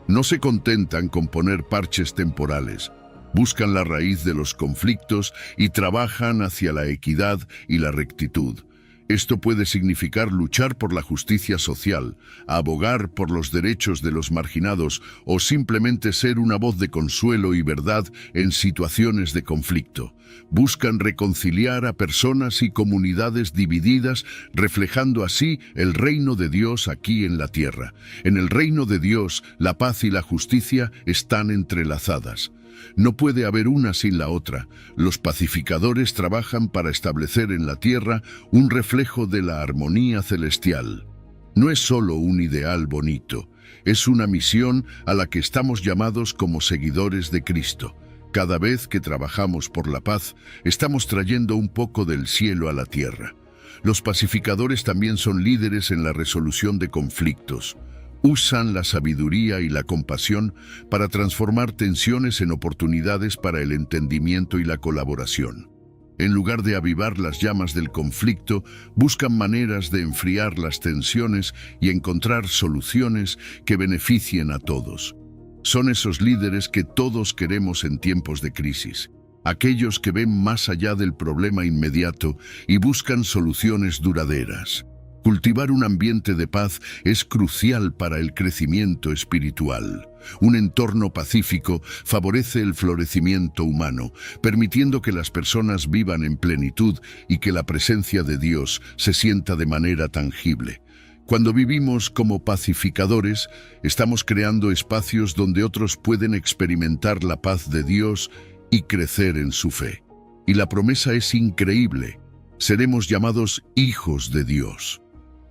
No se contentan con poner parches temporales, buscan la raíz de los conflictos y trabajan hacia la equidad y la rectitud. Esto puede significar luchar por la justicia social, abogar por los derechos de los marginados o simplemente ser una voz de consuelo y verdad en situaciones de conflicto. Buscan reconciliar a personas y comunidades divididas, reflejando así el reino de Dios aquí en la tierra. En el reino de Dios, la paz y la justicia están entrelazadas. No puede haber una sin la otra. Los pacificadores trabajan para establecer en la tierra un reflejo de la armonía celestial. No es solo un ideal bonito, es una misión a la que estamos llamados como seguidores de Cristo. Cada vez que trabajamos por la paz, estamos trayendo un poco del cielo a la tierra. Los pacificadores también son líderes en la resolución de conflictos. Usan la sabiduría y la compasión para transformar tensiones en oportunidades para el entendimiento y la colaboración. En lugar de avivar las llamas del conflicto, buscan maneras de enfriar las tensiones y encontrar soluciones que beneficien a todos. Son esos líderes que todos queremos en tiempos de crisis, aquellos que ven más allá del problema inmediato y buscan soluciones duraderas. Cultivar un ambiente de paz es crucial para el crecimiento espiritual. Un entorno pacífico favorece el florecimiento humano, permitiendo que las personas vivan en plenitud y que la presencia de Dios se sienta de manera tangible. Cuando vivimos como pacificadores, estamos creando espacios donde otros pueden experimentar la paz de Dios y crecer en su fe. Y la promesa es increíble. Seremos llamados hijos de Dios.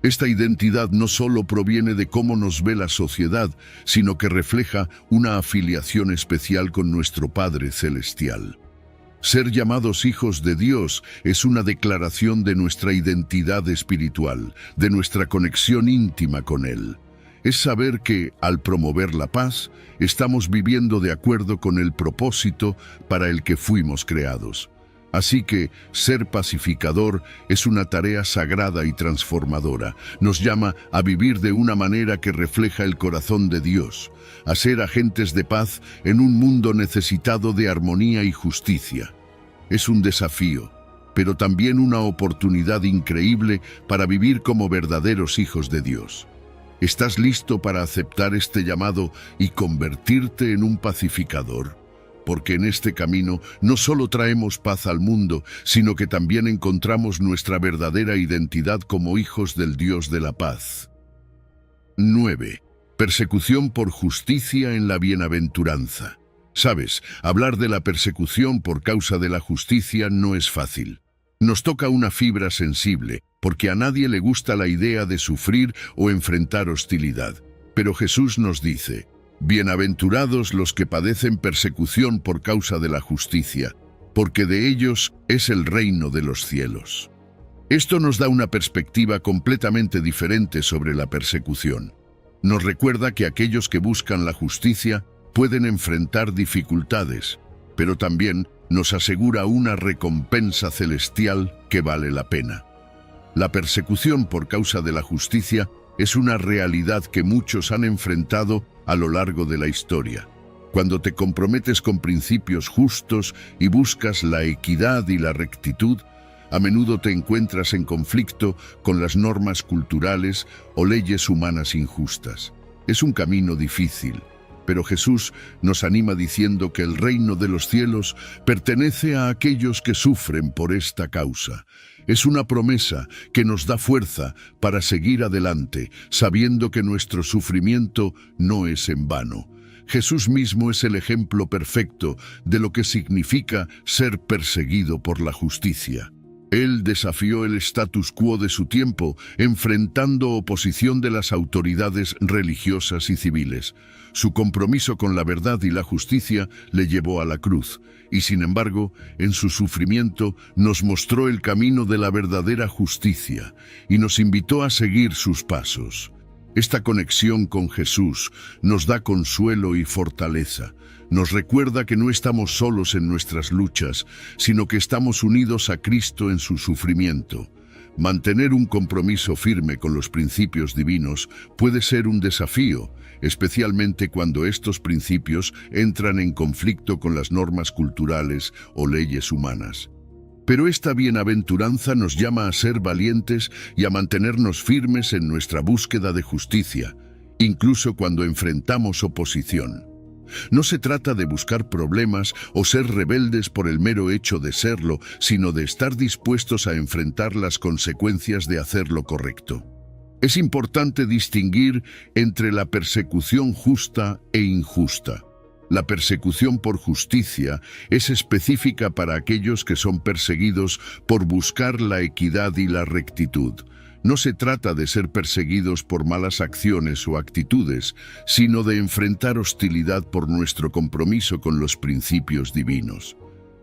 Esta identidad no solo proviene de cómo nos ve la sociedad, sino que refleja una afiliación especial con nuestro Padre Celestial. Ser llamados hijos de Dios es una declaración de nuestra identidad espiritual, de nuestra conexión íntima con Él. Es saber que, al promover la paz, estamos viviendo de acuerdo con el propósito para el que fuimos creados. Así que ser pacificador es una tarea sagrada y transformadora. Nos llama a vivir de una manera que refleja el corazón de Dios, a ser agentes de paz en un mundo necesitado de armonía y justicia. Es un desafío, pero también una oportunidad increíble para vivir como verdaderos hijos de Dios. ¿Estás listo para aceptar este llamado y convertirte en un pacificador? Porque en este camino no solo traemos paz al mundo, sino que también encontramos nuestra verdadera identidad como hijos del Dios de la paz. 9. Persecución por justicia en la bienaventuranza. Sabes, hablar de la persecución por causa de la justicia no es fácil. Nos toca una fibra sensible, porque a nadie le gusta la idea de sufrir o enfrentar hostilidad. Pero Jesús nos dice: bienaventurados los que padecen persecución por causa de la justicia, porque de ellos es el reino de los cielos. Esto nos da una perspectiva completamente diferente sobre la persecución. Nos recuerda que aquellos que buscan la justicia pueden enfrentar dificultades, pero también nos asegura una recompensa celestial que vale la pena. La persecución por causa de la justicia es una realidad que muchos han enfrentado a lo largo de la historia. Cuando te comprometes con principios justos y buscas la equidad y la rectitud, a menudo te encuentras en conflicto con las normas culturales o leyes humanas injustas. Es un camino difícil, pero Jesús nos anima diciendo que el reino de los cielos pertenece a aquellos que sufren por esta causa. Es una promesa que nos da fuerza para seguir adelante, sabiendo que nuestro sufrimiento no es en vano. Jesús mismo es el ejemplo perfecto de lo que significa ser perseguido por la justicia. Él desafió el status quo de su tiempo, enfrentando oposición de las autoridades religiosas y civiles. Su compromiso con la verdad y la justicia le llevó a la cruz, y sin embargo, en su sufrimiento nos mostró el camino de la verdadera justicia y nos invitó a seguir sus pasos. Esta conexión con Jesús nos da consuelo y fortaleza. Nos recuerda que no estamos solos en nuestras luchas, sino que estamos unidos a Cristo en su sufrimiento. Mantener un compromiso firme con los principios divinos puede ser un desafío, especialmente cuando estos principios entran en conflicto con las normas culturales o leyes humanas. Pero esta bienaventuranza nos llama a ser valientes y a mantenernos firmes en nuestra búsqueda de justicia, incluso cuando enfrentamos oposición. No se trata de buscar problemas o ser rebeldes por el mero hecho de serlo, sino de estar dispuestos a enfrentar las consecuencias de hacer lo correcto. Es importante distinguir entre la persecución justa e injusta. La persecución por justicia es específica para aquellos que son perseguidos por buscar la equidad y la rectitud. No se trata de ser perseguidos por malas acciones o actitudes, sino de enfrentar hostilidad por nuestro compromiso con los principios divinos.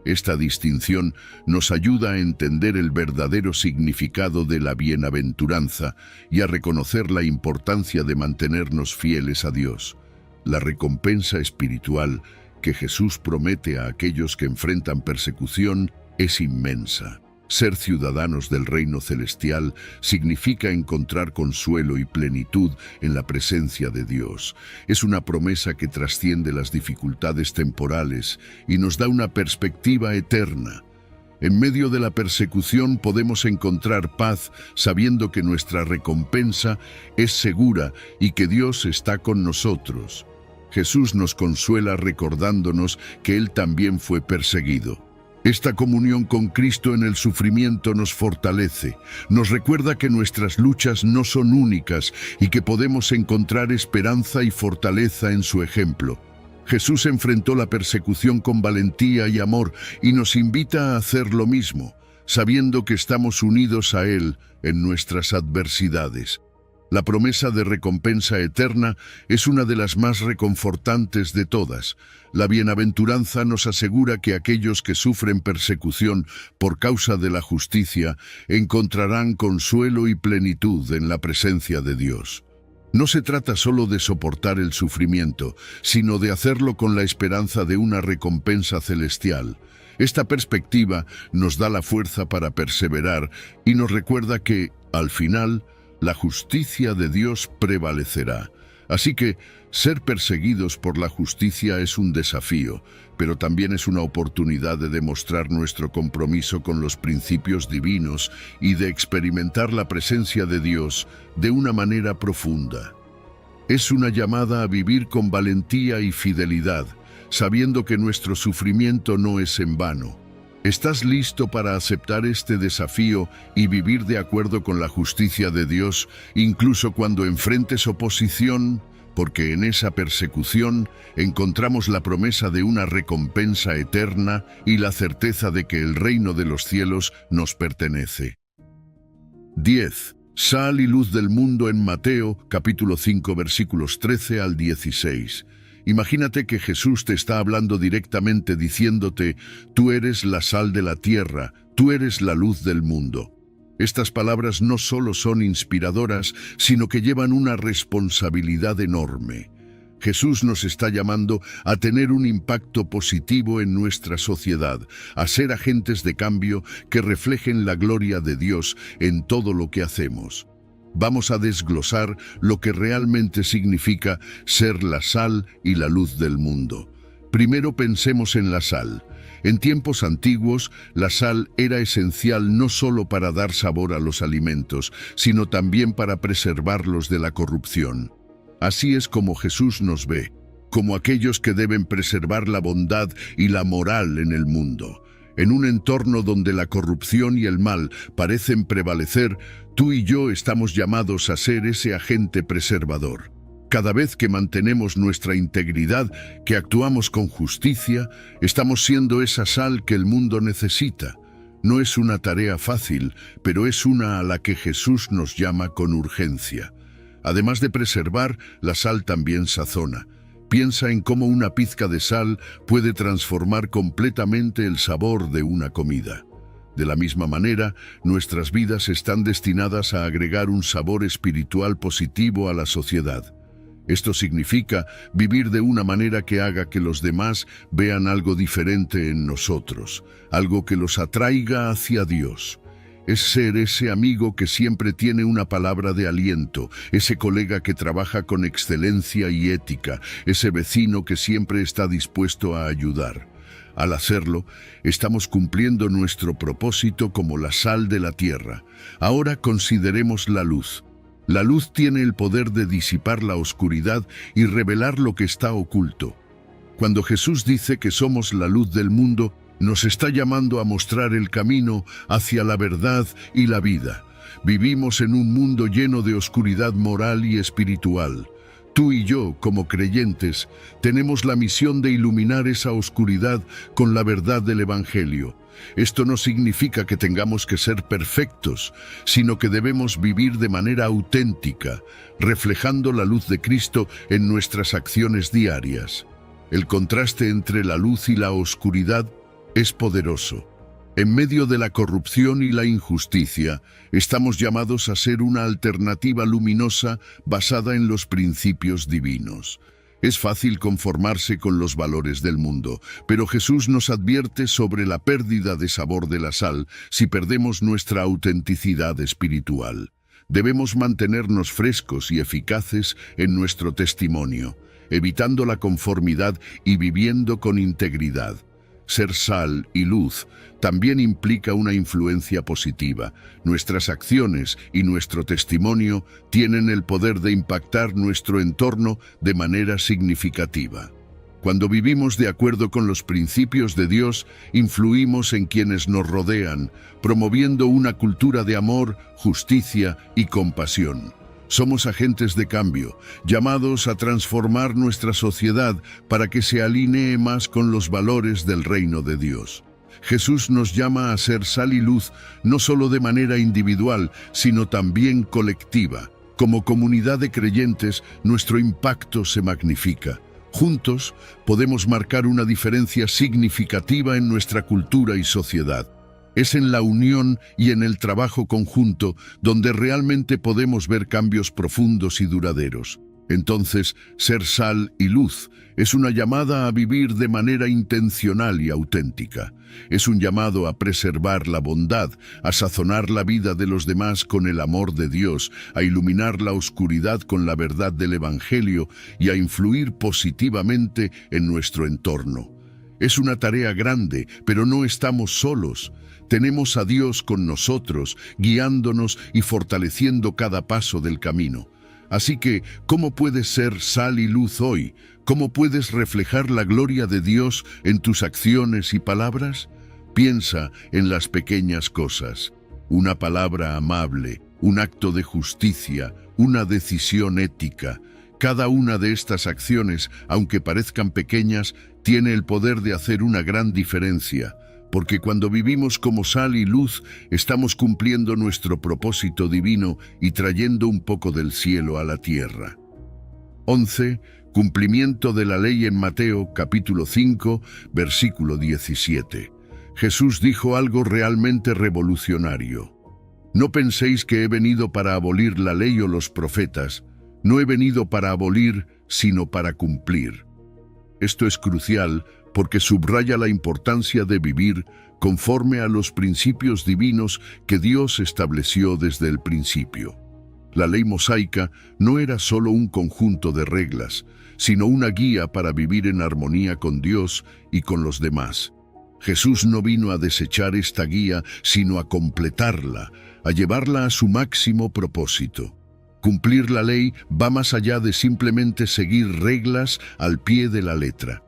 Esta distinción nos ayuda a entender el verdadero significado de la bienaventuranza y a reconocer la importancia de mantenernos fieles a Dios. La recompensa espiritual que Jesús promete a aquellos que enfrentan persecución es inmensa. Ser ciudadanos del reino celestial significa encontrar consuelo y plenitud en la presencia de Dios. Es una promesa que trasciende las dificultades temporales y nos da una perspectiva eterna. En medio de la persecución podemos encontrar paz sabiendo que nuestra recompensa es segura y que Dios está con nosotros. Jesús nos consuela recordándonos que Él también fue perseguido. Esta comunión con Cristo en el sufrimiento nos fortalece, nos recuerda que nuestras luchas no son únicas y que podemos encontrar esperanza y fortaleza en su ejemplo. Jesús enfrentó la persecución con valentía y amor y nos invita a hacer lo mismo, sabiendo que estamos unidos a Él en nuestras adversidades. La promesa de recompensa eterna es una de las más reconfortantes de todas. La bienaventuranza nos asegura que aquellos que sufren persecución por causa de la justicia encontrarán consuelo y plenitud en la presencia de Dios. No se trata solo de soportar el sufrimiento, sino de hacerlo con la esperanza de una recompensa celestial. Esta perspectiva nos da la fuerza para perseverar y nos recuerda que, al final, la justicia de Dios prevalecerá. Así que ser perseguidos por la justicia es un desafío, pero también es una oportunidad de demostrar nuestro compromiso con los principios divinos y de experimentar la presencia de Dios de una manera profunda. Es una llamada a vivir con valentía y fidelidad, sabiendo que nuestro sufrimiento no es en vano. ¿Estás listo para aceptar este desafío y vivir de acuerdo con la justicia de Dios, incluso cuando enfrentes oposición? Porque en esa persecución encontramos la promesa de una recompensa eterna y la certeza de que el reino de los cielos nos pertenece. 10. Sal y luz del mundo en Mateo, capítulo 5, versículos 13 al 16. Imagínate que Jesús te está hablando directamente diciéndote: tú eres la sal de la tierra, tú eres la luz del mundo. Estas palabras no solo son inspiradoras, sino que llevan una responsabilidad enorme. Jesús nos está llamando a tener un impacto positivo en nuestra sociedad, a ser agentes de cambio que reflejen la gloria de Dios en todo lo que hacemos. Vamos a desglosar lo que realmente significa ser la sal y la luz del mundo. Primero pensemos en la sal. En tiempos antiguos, la sal era esencial no solo para dar sabor a los alimentos, sino también para preservarlos de la corrupción. Así es como Jesús nos ve, como aquellos que deben preservar la bondad y la moral en el mundo. En un entorno donde la corrupción y el mal parecen prevalecer, tú y yo estamos llamados a ser ese agente preservador. Cada vez que mantenemos nuestra integridad, que actuamos con justicia, estamos siendo esa sal que el mundo necesita. No es una tarea fácil, pero es una a la que Jesús nos llama con urgencia. Además de preservar, la sal también sazona. Piensa en cómo una pizca de sal puede transformar completamente el sabor de una comida. De la misma manera, nuestras vidas están destinadas a agregar un sabor espiritual positivo a la sociedad. Esto significa vivir de una manera que haga que los demás vean algo diferente en nosotros, algo que los atraiga hacia Dios. Es ser ese amigo que siempre tiene una palabra de aliento, ese colega que trabaja con excelencia y ética, ese vecino que siempre está dispuesto a ayudar. Al hacerlo, estamos cumpliendo nuestro propósito como la sal de la tierra. Ahora consideremos la luz. La luz tiene el poder de disipar la oscuridad y revelar lo que está oculto. Cuando Jesús dice que somos la luz del mundo, nos está llamando a mostrar el camino hacia la verdad y la vida. Vivimos en un mundo lleno de oscuridad moral y espiritual. Tú y yo, como creyentes, tenemos la misión de iluminar esa oscuridad con la verdad del Evangelio. Esto no significa que tengamos que ser perfectos, sino que debemos vivir de manera auténtica, reflejando la luz de Cristo en nuestras acciones diarias. El contraste entre la luz y la oscuridad es poderoso. En medio de la corrupción y la injusticia, estamos llamados a ser una alternativa luminosa basada en los principios divinos. Es fácil conformarse con los valores del mundo, pero Jesús nos advierte sobre la pérdida de sabor de la sal si perdemos nuestra autenticidad espiritual. Debemos mantenernos frescos y eficaces en nuestro testimonio, evitando la conformidad y viviendo con integridad. Ser sal y luz también implica una influencia positiva. Nuestras acciones y nuestro testimonio tienen el poder de impactar nuestro entorno de manera significativa. Cuando vivimos de acuerdo con los principios de Dios, influimos en quienes nos rodean, promoviendo una cultura de amor, justicia y compasión. Somos agentes de cambio, llamados a transformar nuestra sociedad para que se alinee más con los valores del reino de Dios. Jesús nos llama a ser sal y luz, no solo de manera individual, sino también colectiva. Como comunidad de creyentes, nuestro impacto se magnifica. Juntos, podemos marcar una diferencia significativa en nuestra cultura y sociedad. Es en la unión y en el trabajo conjunto donde realmente podemos ver cambios profundos y duraderos. Entonces, ser sal y luz es una llamada a vivir de manera intencional y auténtica. Es un llamado a preservar la bondad, a sazonar la vida de los demás con el amor de Dios, a iluminar la oscuridad con la verdad del Evangelio y a influir positivamente en nuestro entorno. Es una tarea grande, pero no estamos solos. Tenemos a Dios con nosotros, guiándonos y fortaleciendo cada paso del camino. Así que, ¿cómo puedes ser sal y luz hoy? ¿Cómo puedes reflejar la gloria de Dios en tus acciones y palabras? Piensa en las pequeñas cosas. Una palabra amable, un acto de justicia, una decisión ética. Cada una de estas acciones, aunque parezcan pequeñas, tiene el poder de hacer una gran diferencia. Porque cuando vivimos como sal y luz, estamos cumpliendo nuestro propósito divino y trayendo un poco del cielo a la tierra. 11. Cumplimiento de la ley en Mateo, capítulo 5, versículo 17. Jesús dijo algo realmente revolucionario. No penséis que he venido para abolir la ley o los profetas. No he venido para abolir, sino para cumplir. Esto es crucial porque subraya la importancia de vivir conforme a los principios divinos que Dios estableció desde el principio. La ley mosaica no era solo un conjunto de reglas, sino una guía para vivir en armonía con Dios y con los demás. Jesús no vino a desechar esta guía, sino a completarla, a llevarla a su máximo propósito. Cumplir la ley va más allá de simplemente seguir reglas al pie de la letra.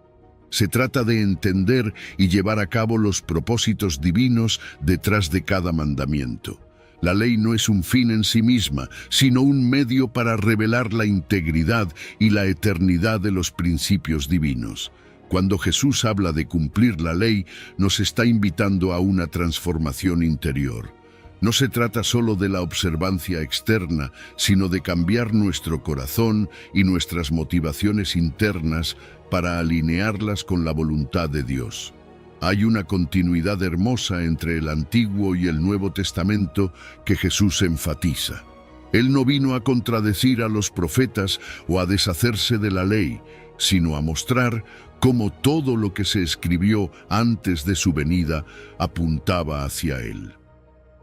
Se trata de entender y llevar a cabo los propósitos divinos detrás de cada mandamiento. La ley no es un fin en sí misma, sino un medio para revelar la integridad y la eternidad de los principios divinos. Cuando Jesús habla de cumplir la ley, nos está invitando a una transformación interior. No se trata solo de la observancia externa, sino de cambiar nuestro corazón y nuestras motivaciones internas para alinearlas con la voluntad de Dios. Hay una continuidad hermosa entre el Antiguo y el Nuevo Testamento que Jesús enfatiza. Él no vino a contradecir a los profetas o a deshacerse de la ley, sino a mostrar cómo todo lo que se escribió antes de su venida apuntaba hacia Él.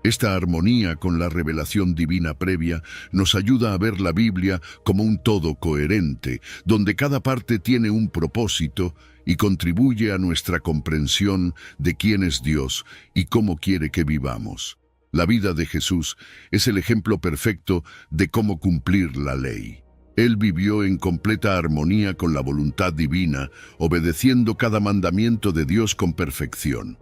Esta armonía con la revelación divina previa nos ayuda a ver la Biblia como un todo coherente, donde cada parte tiene un propósito y contribuye a nuestra comprensión de quién es Dios y cómo quiere que vivamos. La vida de Jesús es el ejemplo perfecto de cómo cumplir la ley. Él vivió en completa armonía con la voluntad divina, obedeciendo cada mandamiento de Dios con perfección.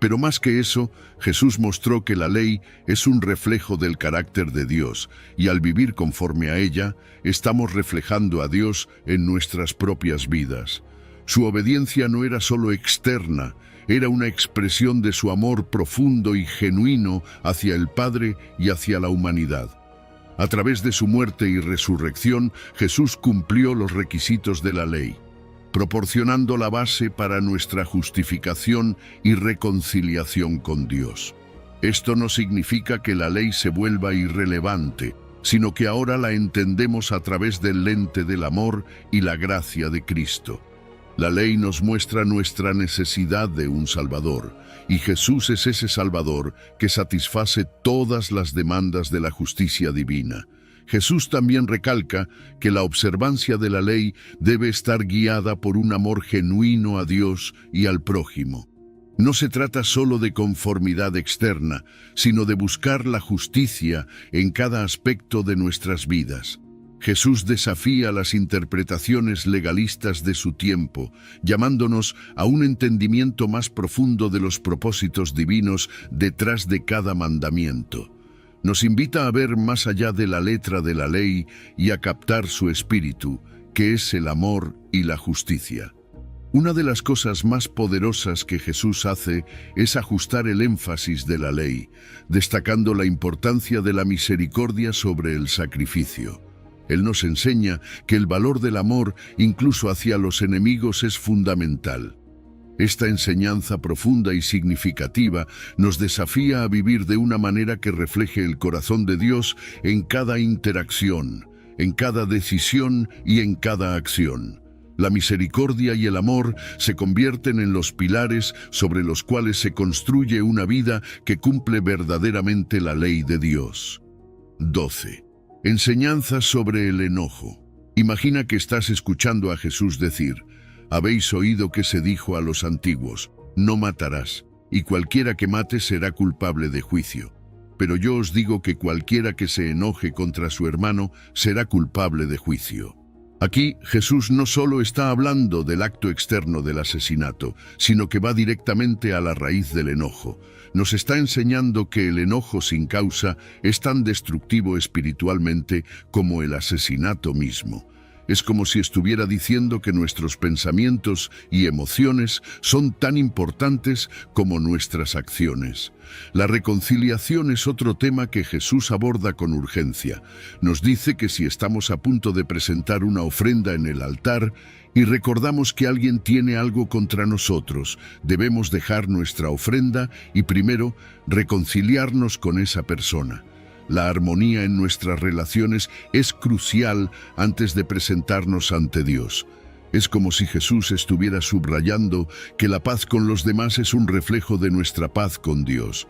Pero más que eso, Jesús mostró que la ley es un reflejo del carácter de Dios, y al vivir conforme a ella, estamos reflejando a Dios en nuestras propias vidas. Su obediencia no era solo externa, era una expresión de su amor profundo y genuino hacia el Padre y hacia la humanidad. A través de su muerte y resurrección, Jesús cumplió los requisitos de la ley, proporcionando la base para nuestra justificación y reconciliación con Dios. Esto no significa que la ley se vuelva irrelevante, sino que ahora la entendemos a través del lente del amor y la gracia de Cristo. La ley nos muestra nuestra necesidad de un Salvador, y Jesús es ese Salvador que satisface todas las demandas de la justicia divina. Jesús también recalca que la observancia de la ley debe estar guiada por un amor genuino a Dios y al prójimo. No se trata solo de conformidad externa, sino de buscar la justicia en cada aspecto de nuestras vidas. Jesús desafía las interpretaciones legalistas de su tiempo, llamándonos a un entendimiento más profundo de los propósitos divinos detrás de cada mandamiento. Nos invita a ver más allá de la letra de la ley y a captar su espíritu, que es el amor y la justicia. Una de las cosas más poderosas que Jesús hace es ajustar el énfasis de la ley, destacando la importancia de la misericordia sobre el sacrificio. Él nos enseña que el valor del amor, incluso hacia los enemigos, es fundamental. Esta enseñanza profunda y significativa nos desafía a vivir de una manera que refleje el corazón de Dios en cada interacción, en cada decisión y en cada acción. La misericordia y el amor se convierten en los pilares sobre los cuales se construye una vida que cumple verdaderamente la ley de Dios. 12. Enseñanzas sobre el enojo. Imagina que estás escuchando a Jesús decir: habéis oído que se dijo a los antiguos, no matarás, y cualquiera que mate será culpable de juicio. Pero yo os digo que cualquiera que se enoje contra su hermano será culpable de juicio. Aquí Jesús no solo está hablando del acto externo del asesinato, sino que va directamente a la raíz del enojo. Nos está enseñando que el enojo sin causa es tan destructivo espiritualmente como el asesinato mismo. Es como si estuviera diciendo que nuestros pensamientos y emociones son tan importantes como nuestras acciones. La reconciliación es otro tema que Jesús aborda con urgencia. Nos dice que si estamos a punto de presentar una ofrenda en el altar y recordamos que alguien tiene algo contra nosotros, debemos dejar nuestra ofrenda y primero reconciliarnos con esa persona. La armonía en nuestras relaciones es crucial antes de presentarnos ante Dios. Es como si Jesús estuviera subrayando que la paz con los demás es un reflejo de nuestra paz con Dios.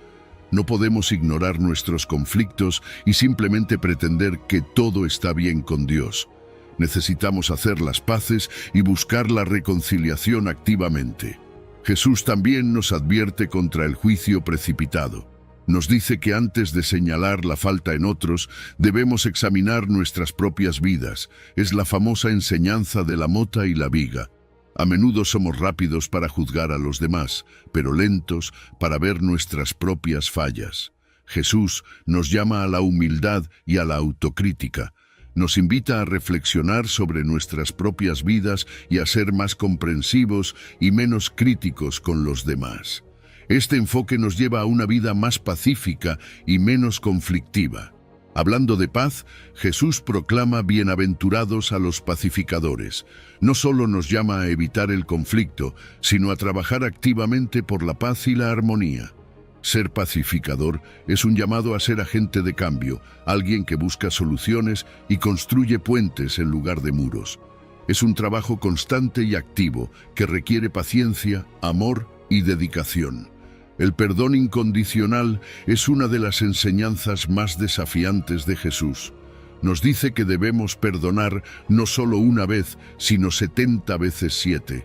No podemos ignorar nuestros conflictos y simplemente pretender que todo está bien con Dios. Necesitamos hacer las paces y buscar la reconciliación activamente. Jesús también nos advierte contra el juicio precipitado. Nos dice que antes de señalar la falta en otros, debemos examinar nuestras propias vidas. Es la famosa enseñanza de la mota y la viga. A menudo somos rápidos para juzgar a los demás, pero lentos para ver nuestras propias fallas. Jesús nos llama a la humildad y a la autocrítica. Nos invita a reflexionar sobre nuestras propias vidas y a ser más comprensivos y menos críticos con los demás. Este enfoque nos lleva a una vida más pacífica y menos conflictiva. Hablando de paz, Jesús proclama bienaventurados a los pacificadores. No solo nos llama a evitar el conflicto, sino a trabajar activamente por la paz y la armonía. Ser pacificador es un llamado a ser agente de cambio, alguien que busca soluciones y construye puentes en lugar de muros. Es un trabajo constante y activo que requiere paciencia, amor y dedicación. El perdón incondicional es una de las enseñanzas más desafiantes de Jesús. Nos dice que debemos perdonar no solo una vez, sino 70 veces 7.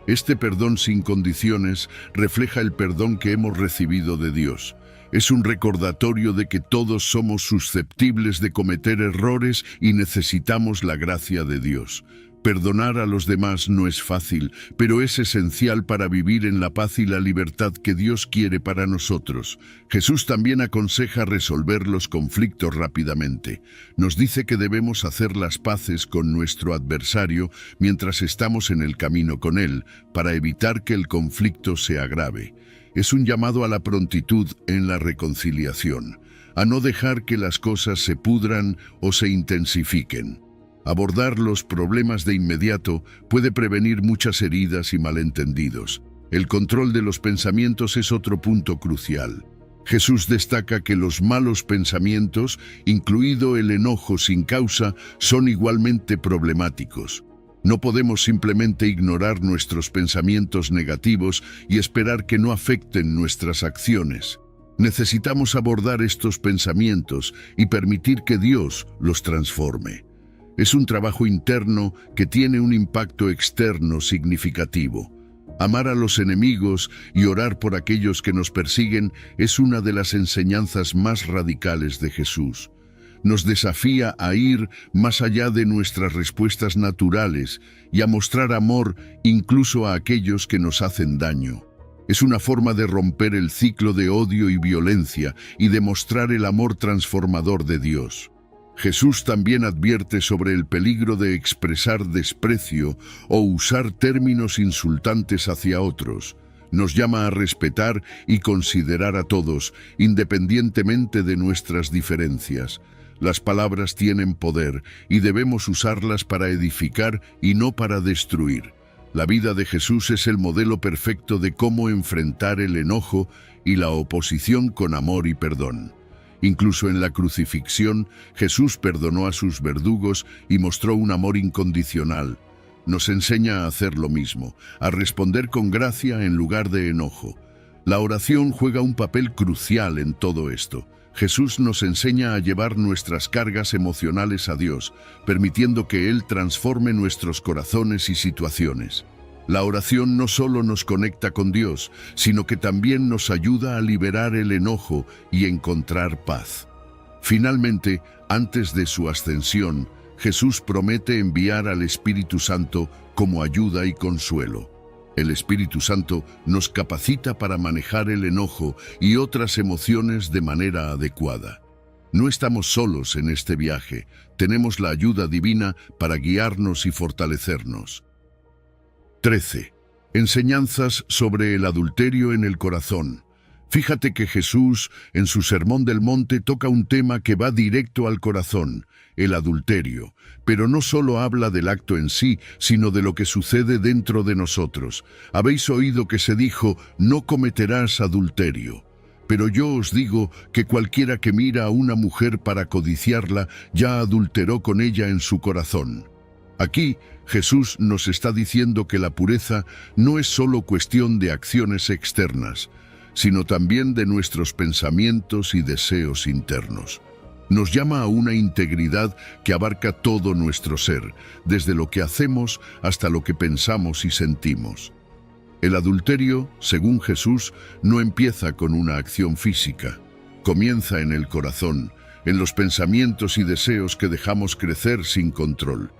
Este perdón sin condiciones refleja el perdón que hemos recibido de Dios. Es un recordatorio de que todos somos susceptibles de cometer errores y necesitamos la gracia de Dios. Perdonar a los demás no es fácil, pero es esencial para vivir en la paz y la libertad que Dios quiere para nosotros. Jesús también aconseja resolver los conflictos rápidamente. Nos dice que debemos hacer las paces con nuestro adversario mientras estamos en el camino con él, para evitar que el conflicto se agrave. Es un llamado a la prontitud en la reconciliación, a no dejar que las cosas se pudran o se intensifiquen. Abordar los problemas de inmediato puede prevenir muchas heridas y malentendidos. El control de los pensamientos es otro punto crucial. Jesús destaca que los malos pensamientos, incluido el enojo sin causa, son igualmente problemáticos. No podemos simplemente ignorar nuestros pensamientos negativos y esperar que no afecten nuestras acciones. Necesitamos abordar estos pensamientos y permitir que Dios los transforme. Es un trabajo interno que tiene un impacto externo significativo. Amar a los enemigos y orar por aquellos que nos persiguen es una de las enseñanzas más radicales de Jesús. Nos desafía a ir más allá de nuestras respuestas naturales y a mostrar amor incluso a aquellos que nos hacen daño. Es una forma de romper el ciclo de odio y violencia y demostrar el amor transformador de Dios. Jesús también advierte sobre el peligro de expresar desprecio o usar términos insultantes hacia otros. Nos llama a respetar y considerar a todos, independientemente de nuestras diferencias. Las palabras tienen poder y debemos usarlas para edificar y no para destruir. La vida de Jesús es el modelo perfecto de cómo enfrentar el enojo y la oposición con amor y perdón. Incluso en la crucifixión, Jesús perdonó a sus verdugos y mostró un amor incondicional. Nos enseña a hacer lo mismo, a responder con gracia en lugar de enojo. La oración juega un papel crucial en todo esto. Jesús nos enseña a llevar nuestras cargas emocionales a Dios, permitiendo que Él transforme nuestros corazones y situaciones. La oración no solo nos conecta con Dios, sino que también nos ayuda a liberar el enojo y encontrar paz. Finalmente, antes de su ascensión, Jesús promete enviar al Espíritu Santo como ayuda y consuelo. El Espíritu Santo nos capacita para manejar el enojo y otras emociones de manera adecuada. No estamos solos en este viaje, tenemos la ayuda divina para guiarnos y fortalecernos. 13. Enseñanzas sobre el adulterio en el corazón. Fíjate que Jesús, en su Sermón del Monte, toca un tema que va directo al corazón, el adulterio, pero no solo habla del acto en sí, sino de lo que sucede dentro de nosotros. Habéis oído que se dijo, no cometerás adulterio. Pero yo os digo que cualquiera que mira a una mujer para codiciarla, ya adulteró con ella en su corazón. Aquí, Jesús nos está diciendo que la pureza no es solo cuestión de acciones externas, sino también de nuestros pensamientos y deseos internos. Nos llama a una integridad que abarca todo nuestro ser, desde lo que hacemos hasta lo que pensamos y sentimos. El adulterio, según Jesús, no empieza con una acción física. Comienza en el corazón, en los pensamientos y deseos que dejamos crecer sin control.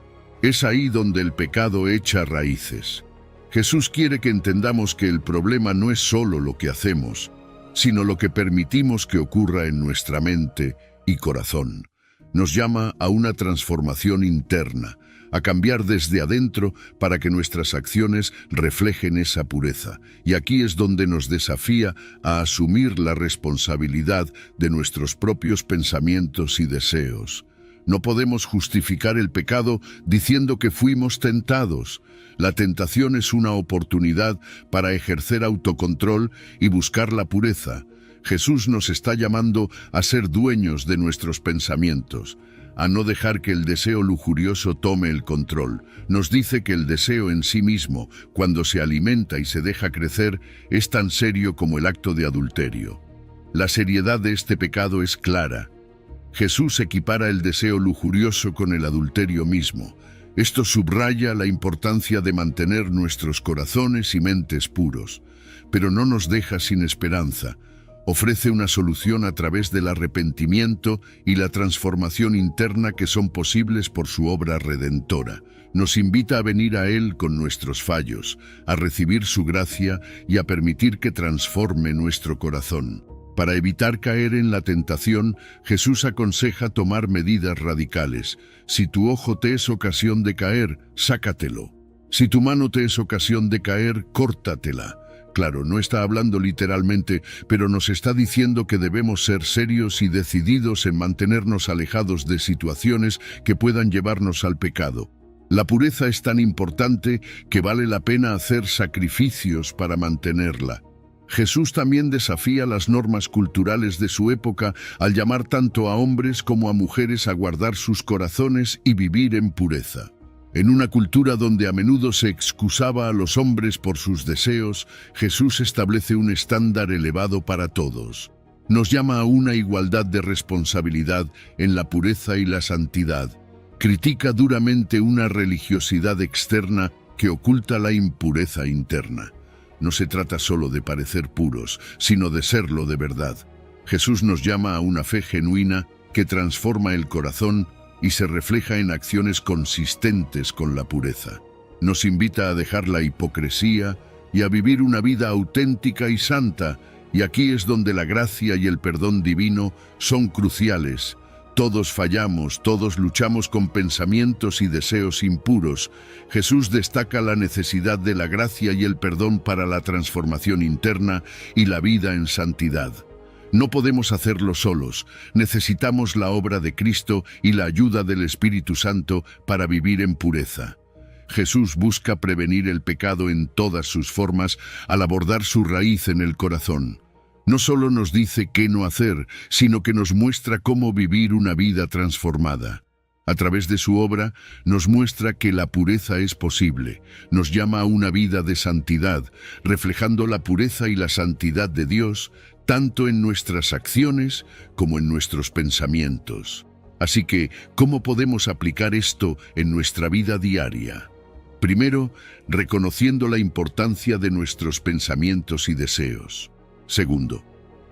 Es ahí donde el pecado echa raíces. Jesús quiere que entendamos que el problema no es solo lo que hacemos, sino lo que permitimos que ocurra en nuestra mente y corazón. Nos llama a una transformación interna, a cambiar desde adentro para que nuestras acciones reflejen esa pureza. Y aquí es donde nos desafía a asumir la responsabilidad de nuestros propios pensamientos y deseos. No podemos justificar el pecado diciendo que fuimos tentados. La tentación es una oportunidad para ejercer autocontrol y buscar la pureza. Jesús nos está llamando a ser dueños de nuestros pensamientos, a no dejar que el deseo lujurioso tome el control. Nos dice que el deseo en sí mismo, cuando se alimenta y se deja crecer, es tan serio como el acto de adulterio. La seriedad de este pecado es clara. Jesús equipara el deseo lujurioso con el adulterio mismo. Esto subraya la importancia de mantener nuestros corazones y mentes puros, pero no nos deja sin esperanza. Ofrece una solución a través del arrepentimiento y la transformación interna que son posibles por su obra redentora. Nos invita a venir a Él con nuestros fallos, a recibir su gracia y a permitir que transforme nuestro corazón. Para evitar caer en la tentación, Jesús aconseja tomar medidas radicales. Si tu ojo te es ocasión de caer, sácatelo. Si tu mano te es ocasión de caer, córtatela. Claro, no está hablando literalmente, pero nos está diciendo que debemos ser serios y decididos en mantenernos alejados de situaciones que puedan llevarnos al pecado. La pureza es tan importante que vale la pena hacer sacrificios para mantenerla. Jesús también desafía las normas culturales de su época al llamar tanto a hombres como a mujeres a guardar sus corazones y vivir en pureza. En una cultura donde a menudo se excusaba a los hombres por sus deseos, Jesús establece un estándar elevado para todos. Nos llama a una igualdad de responsabilidad en la pureza y la santidad. Critica duramente una religiosidad externa que oculta la impureza interna. No se trata solo de parecer puros, sino de serlo de verdad. Jesús nos llama a una fe genuina que transforma el corazón y se refleja en acciones consistentes con la pureza. Nos invita a dejar la hipocresía y a vivir una vida auténtica y santa, y aquí es donde la gracia y el perdón divino son cruciales. Todos fallamos, todos luchamos con pensamientos y deseos impuros. Jesús destaca la necesidad de la gracia y el perdón para la transformación interna y la vida en santidad. No podemos hacerlo solos, necesitamos la obra de Cristo y la ayuda del Espíritu Santo para vivir en pureza. Jesús busca prevenir el pecado en todas sus formas al abordar su raíz en el corazón. No solo nos dice qué no hacer, sino que nos muestra cómo vivir una vida transformada. A través de su obra, nos muestra que la pureza es posible, nos llama a una vida de santidad, reflejando la pureza y la santidad de Dios, tanto en nuestras acciones como en nuestros pensamientos. Así que, ¿cómo podemos aplicar esto en nuestra vida diaria? Primero, reconociendo la importancia de nuestros pensamientos y deseos. Segundo,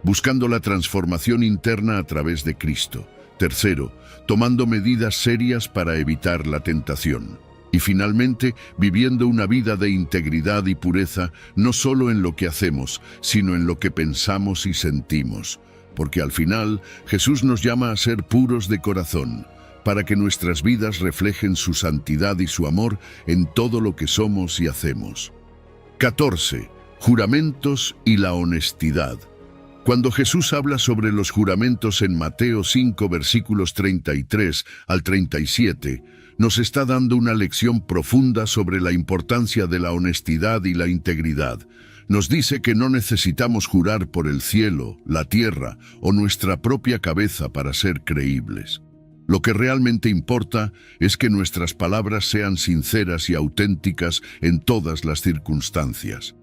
buscando la transformación interna a través de Cristo. Tercero, tomando medidas serias para evitar la tentación. Y finalmente, viviendo una vida de integridad y pureza, no solo en lo que hacemos, sino en lo que pensamos y sentimos. Porque al final, Jesús nos llama a ser puros de corazón, para que nuestras vidas reflejen su santidad y su amor en todo lo que somos y hacemos. 14. Juramentos y la honestidad. Cuando Jesús habla sobre los juramentos en Mateo 5, versículos 33 al 37, nos está dando una lección profunda sobre la importancia de la honestidad y la integridad. Nos dice que no necesitamos jurar por el cielo, la tierra o nuestra propia cabeza para ser creíbles. Lo que realmente importa es que nuestras palabras sean sinceras y auténticas en todas las circunstancias.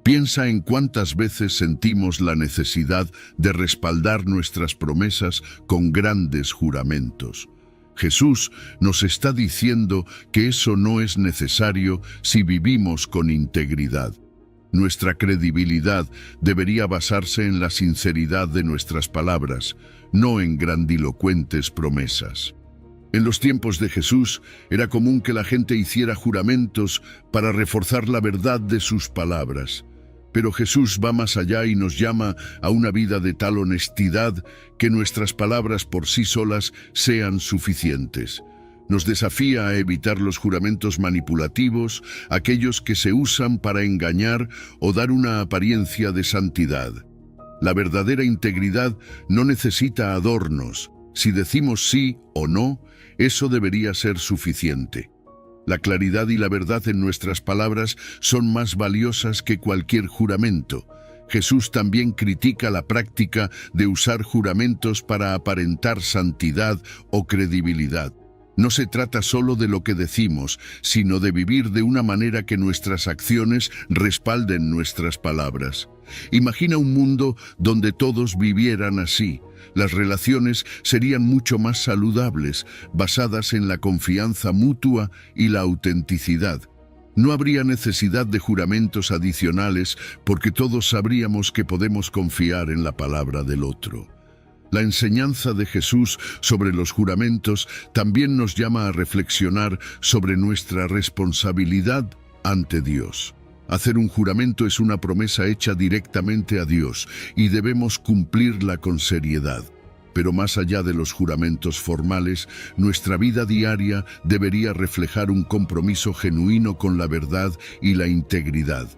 Piensa en cuántas veces sentimos la necesidad de respaldar nuestras promesas con grandes juramentos. Jesús nos está diciendo que eso no es necesario si vivimos con integridad. Nuestra credibilidad debería basarse en la sinceridad de nuestras palabras, no en grandilocuentes promesas. En los tiempos de Jesús era común que la gente hiciera juramentos para reforzar la verdad de sus palabras. Pero Jesús va más allá y nos llama a una vida de tal honestidad que nuestras palabras por sí solas sean suficientes. Nos desafía a evitar los juramentos manipulativos, aquellos que se usan para engañar o dar una apariencia de santidad. La verdadera integridad no necesita adornos. Si decimos sí o no, eso debería ser suficiente. La claridad y la verdad en nuestras palabras son más valiosas que cualquier juramento. Jesús también critica la práctica de usar juramentos para aparentar santidad o credibilidad. No se trata solo de lo que decimos, sino de vivir de una manera que nuestras acciones respalden nuestras palabras. Imagina un mundo donde todos vivieran así. Las relaciones serían mucho más saludables, basadas en la confianza mutua y la autenticidad. No habría necesidad de juramentos adicionales porque todos sabríamos que podemos confiar en la palabra del otro. La enseñanza de Jesús sobre los juramentos también nos llama a reflexionar sobre nuestra responsabilidad ante Dios. Hacer un juramento es una promesa hecha directamente a Dios y debemos cumplirla con seriedad. Pero más allá de los juramentos formales, nuestra vida diaria debería reflejar un compromiso genuino con la verdad y la integridad.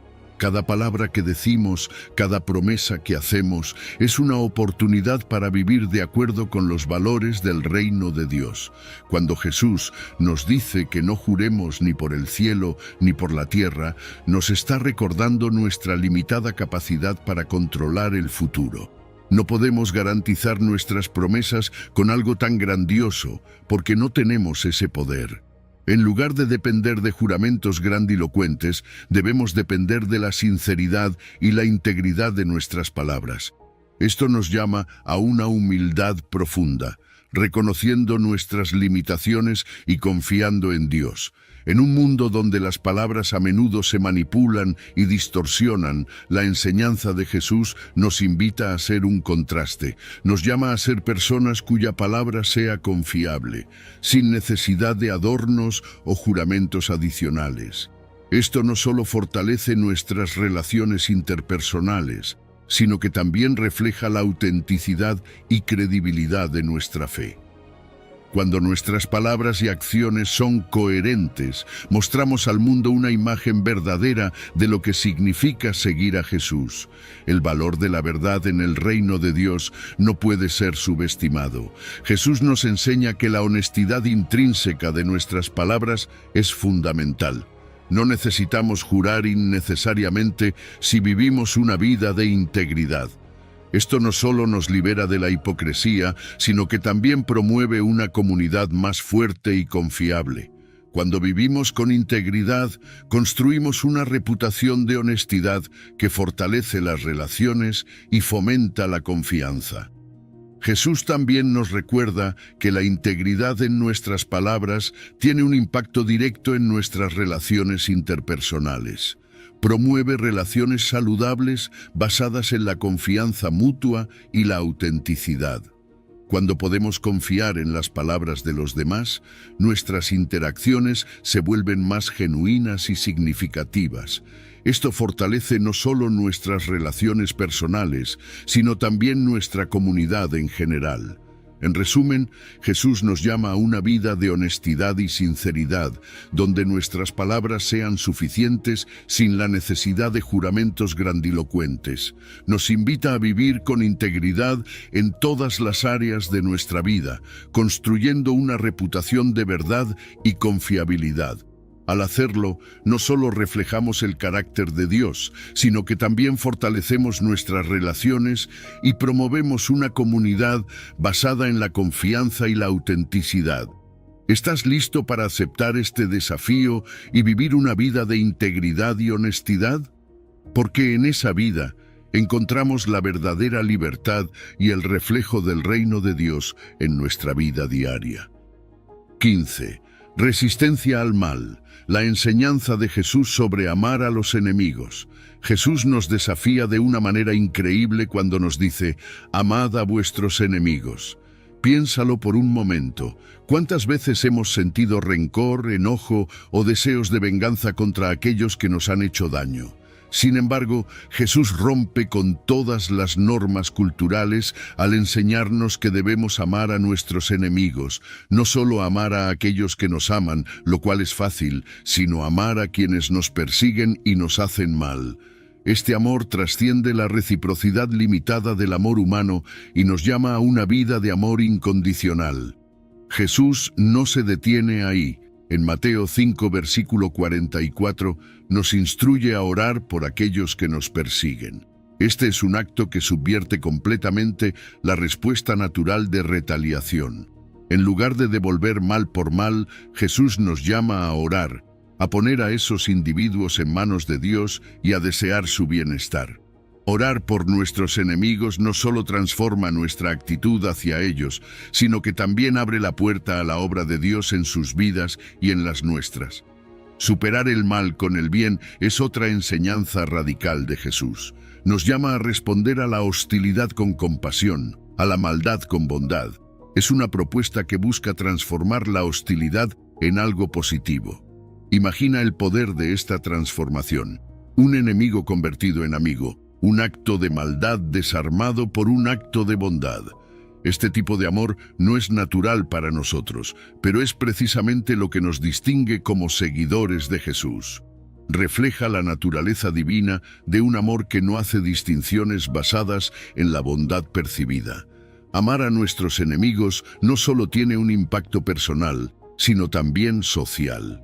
Cada palabra que decimos, cada promesa que hacemos, es una oportunidad para vivir de acuerdo con los valores del reino de Dios. Cuando Jesús nos dice que no juremos ni por el cielo ni por la tierra, nos está recordando nuestra limitada capacidad para controlar el futuro. No podemos garantizar nuestras promesas con algo tan grandioso, porque no tenemos ese poder. En lugar de depender de juramentos grandilocuentes, debemos depender de la sinceridad y la integridad de nuestras palabras. Esto nos llama a una humildad profunda, reconociendo nuestras limitaciones y confiando en Dios. En un mundo donde las palabras a menudo se manipulan y distorsionan, la enseñanza de Jesús nos invita a ser un contraste. Nos llama a ser personas cuya palabra sea confiable, sin necesidad de adornos o juramentos adicionales. Esto no solo fortalece nuestras relaciones interpersonales, sino que también refleja la autenticidad y credibilidad de nuestra fe. Cuando nuestras palabras y acciones son coherentes, mostramos al mundo una imagen verdadera de lo que significa seguir a Jesús. El valor de la verdad en el reino de Dios no puede ser subestimado. Jesús nos enseña que la honestidad intrínseca de nuestras palabras es fundamental. No necesitamos jurar innecesariamente si vivimos una vida de integridad. Esto no solo nos libera de la hipocresía, sino que también promueve una comunidad más fuerte y confiable. Cuando vivimos con integridad, construimos una reputación de honestidad que fortalece las relaciones y fomenta la confianza. Jesús también nos recuerda que la integridad en nuestras palabras tiene un impacto directo en nuestras relaciones interpersonales. Promueve relaciones saludables basadas en la confianza mutua y la autenticidad. Cuando podemos confiar en las palabras de los demás, nuestras interacciones se vuelven más genuinas y significativas. Esto fortalece no solo nuestras relaciones personales, sino también nuestra comunidad en general. En resumen, Jesús nos llama a una vida de honestidad y sinceridad, donde nuestras palabras sean suficientes sin la necesidad de juramentos grandilocuentes. Nos invita a vivir con integridad en todas las áreas de nuestra vida, construyendo una reputación de verdad y confiabilidad. Al hacerlo, no solo reflejamos el carácter de Dios, sino que también fortalecemos nuestras relaciones y promovemos una comunidad basada en la confianza y la autenticidad. ¿Estás listo para aceptar este desafío y vivir una vida de integridad y honestidad? Porque en esa vida encontramos la verdadera libertad y el reflejo del reino de Dios en nuestra vida diaria. 15. Resistencia al mal. La enseñanza de Jesús sobre amar a los enemigos. Jesús nos desafía de una manera increíble cuando nos dice, amad a vuestros enemigos. Piénsalo por un momento. ¿Cuántas veces hemos sentido rencor, enojo o deseos de venganza contra aquellos que nos han hecho daño? Sin embargo, Jesús rompe con todas las normas culturales al enseñarnos que debemos amar a nuestros enemigos, no solo amar a aquellos que nos aman, lo cual es fácil, sino amar a quienes nos persiguen y nos hacen mal. Este amor trasciende la reciprocidad limitada del amor humano y nos llama a una vida de amor incondicional. Jesús no se detiene ahí. En Mateo 5, versículo 44, nos instruye a orar por aquellos que nos persiguen. Este es un acto que subvierte completamente la respuesta natural de retaliación. En lugar de devolver mal por mal, Jesús nos llama a orar, a poner a esos individuos en manos de Dios y a desear su bienestar. Orar por nuestros enemigos no solo transforma nuestra actitud hacia ellos, sino que también abre la puerta a la obra de Dios en sus vidas y en las nuestras. Superar el mal con el bien es otra enseñanza radical de Jesús. Nos llama a responder a la hostilidad con compasión, a la maldad con bondad. Es una propuesta que busca transformar la hostilidad en algo positivo. Imagina el poder de esta transformación. Un enemigo convertido en amigo. Un acto de maldad desarmado por un acto de bondad. Este tipo de amor no es natural para nosotros, pero es precisamente lo que nos distingue como seguidores de Jesús. Refleja la naturaleza divina de un amor que no hace distinciones basadas en la bondad percibida. Amar a nuestros enemigos no solo tiene un impacto personal, sino también social.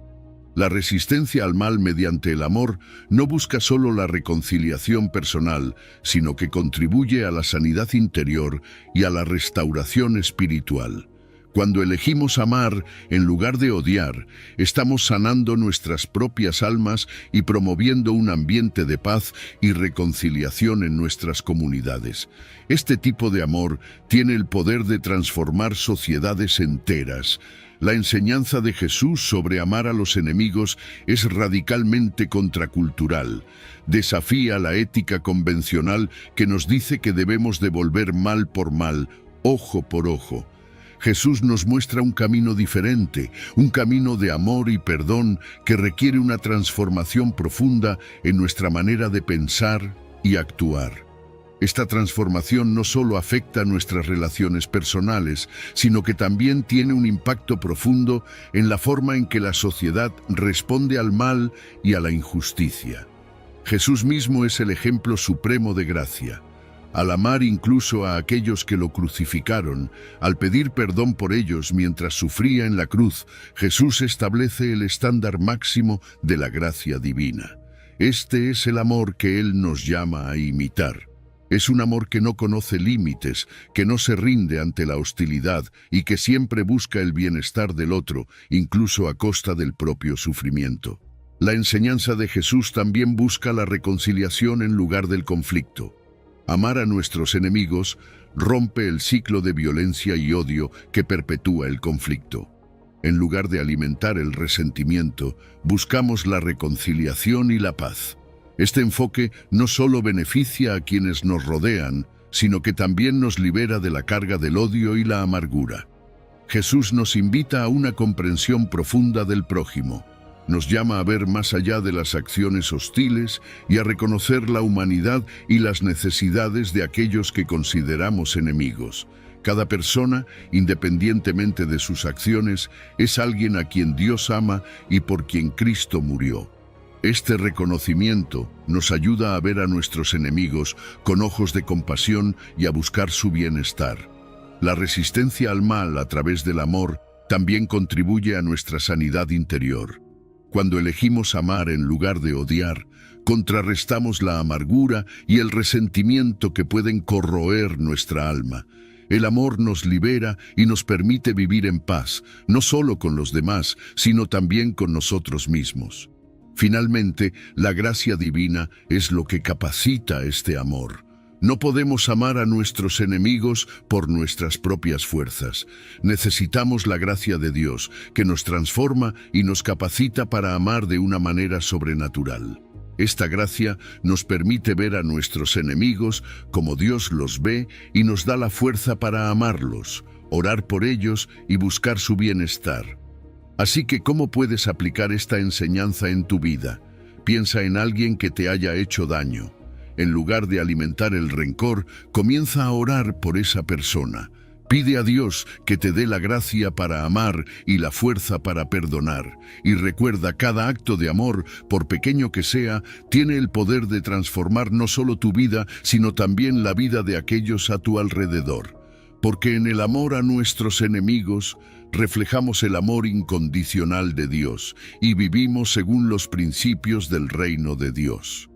La resistencia al mal mediante el amor no busca solo la reconciliación personal, sino que contribuye a la sanidad interior y a la restauración espiritual. Cuando elegimos amar en lugar de odiar, estamos sanando nuestras propias almas y promoviendo un ambiente de paz y reconciliación en nuestras comunidades. Este tipo de amor tiene el poder de transformar sociedades enteras. La enseñanza de Jesús sobre amar a los enemigos es radicalmente contracultural. Desafía la ética convencional que nos dice que debemos devolver mal por mal, ojo por ojo. Jesús nos muestra un camino diferente, un camino de amor y perdón que requiere una transformación profunda en nuestra manera de pensar y actuar. Esta transformación no solo afecta a nuestras relaciones personales, sino que también tiene un impacto profundo en la forma en que la sociedad responde al mal y a la injusticia. Jesús mismo es el ejemplo supremo de gracia. Al amar incluso a aquellos que lo crucificaron, al pedir perdón por ellos mientras sufría en la cruz, Jesús establece el estándar máximo de la gracia divina. Este es el amor que Él nos llama a imitar. Es un amor que no conoce límites, que no se rinde ante la hostilidad y que siempre busca el bienestar del otro, incluso a costa del propio sufrimiento. La enseñanza de Jesús también busca la reconciliación en lugar del conflicto. Amar a nuestros enemigos rompe el ciclo de violencia y odio que perpetúa el conflicto. En lugar de alimentar el resentimiento, buscamos la reconciliación y la paz. Este enfoque no solo beneficia a quienes nos rodean, sino que también nos libera de la carga del odio y la amargura. Jesús nos invita a una comprensión profunda del prójimo. Nos llama a ver más allá de las acciones hostiles y a reconocer la humanidad y las necesidades de aquellos que consideramos enemigos. Cada persona, independientemente de sus acciones, es alguien a quien Dios ama y por quien Cristo murió. Este reconocimiento nos ayuda a ver a nuestros enemigos con ojos de compasión y a buscar su bienestar. La resistencia al mal a través del amor también contribuye a nuestra sanidad interior. Cuando elegimos amar en lugar de odiar, contrarrestamos la amargura y el resentimiento que pueden corroer nuestra alma. El amor nos libera y nos permite vivir en paz, no solo con los demás, sino también con nosotros mismos. Finalmente, la gracia divina es lo que capacita este amor. No podemos amar a nuestros enemigos por nuestras propias fuerzas. Necesitamos la gracia de Dios, que nos transforma y nos capacita para amar de una manera sobrenatural. Esta gracia nos permite ver a nuestros enemigos como Dios los ve y nos da la fuerza para amarlos, orar por ellos y buscar su bienestar. Así que, ¿cómo puedes aplicar esta enseñanza en tu vida? Piensa en alguien que te haya hecho daño. En lugar de alimentar el rencor, comienza a orar por esa persona. Pide a Dios que te dé la gracia para amar y la fuerza para perdonar. Y recuerda, cada acto de amor, por pequeño que sea, tiene el poder de transformar no solo tu vida, sino también la vida de aquellos a tu alrededor. Porque en el amor a nuestros enemigos, reflejamos el amor incondicional de Dios y vivimos según los principios del reino de Dios.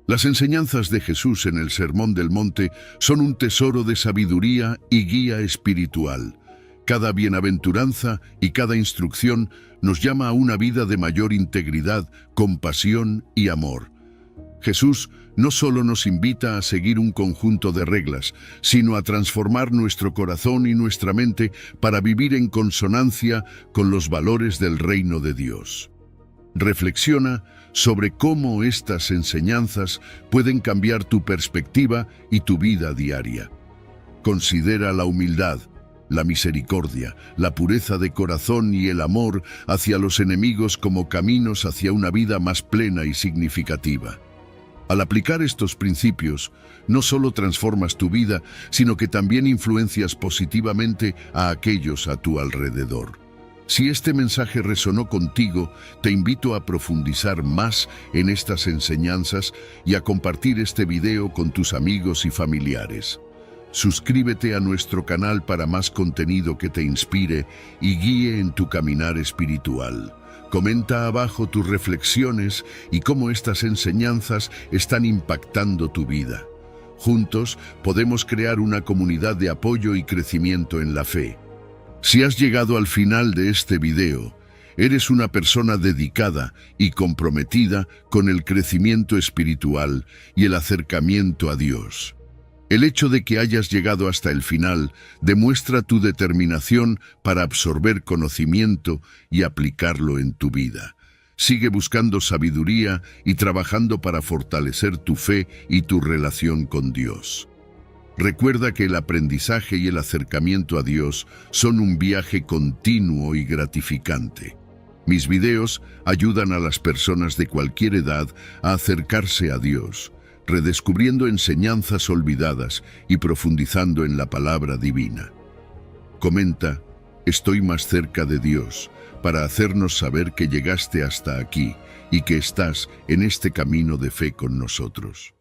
Las enseñanzas de Jesús en el Sermón del Monte son un tesoro de sabiduría y guía espiritual. Cada bienaventuranza y cada instrucción nos llama a una vida de mayor integridad, compasión y amor. Jesús no solo nos invita a seguir un conjunto de reglas, sino a transformar nuestro corazón y nuestra mente para vivir en consonancia con los valores del reino de Dios. Reflexiona sobre cómo estas enseñanzas pueden cambiar tu perspectiva y tu vida diaria. Considera la humildad, la misericordia, la pureza de corazón y el amor hacia los enemigos como caminos hacia una vida más plena y significativa. Al aplicar estos principios, no solo transformas tu vida, sino que también influencias positivamente a aquellos a tu alrededor. Si este mensaje resonó contigo, te invito a profundizar más en estas enseñanzas y a compartir este video con tus amigos y familiares. Suscríbete a nuestro canal para más contenido que te inspire y guíe en tu caminar espiritual. Comenta abajo tus reflexiones y cómo estas enseñanzas están impactando tu vida. Juntos podemos crear una comunidad de apoyo y crecimiento en la fe. Si has llegado al final de este video, eres una persona dedicada y comprometida con el crecimiento espiritual y el acercamiento a Dios. El hecho de que hayas llegado hasta el final demuestra tu determinación para absorber conocimiento y aplicarlo en tu vida. Sigue buscando sabiduría y trabajando para fortalecer tu fe y tu relación con Dios. Recuerda que el aprendizaje y el acercamiento a Dios son un viaje continuo y gratificante. Mis videos ayudan a las personas de cualquier edad a acercarse a Dios, redescubriendo enseñanzas olvidadas y profundizando en la palabra divina. Comenta, estoy más cerca de Dios, para hacernos saber que llegaste hasta aquí y que estás en este camino de fe con nosotros.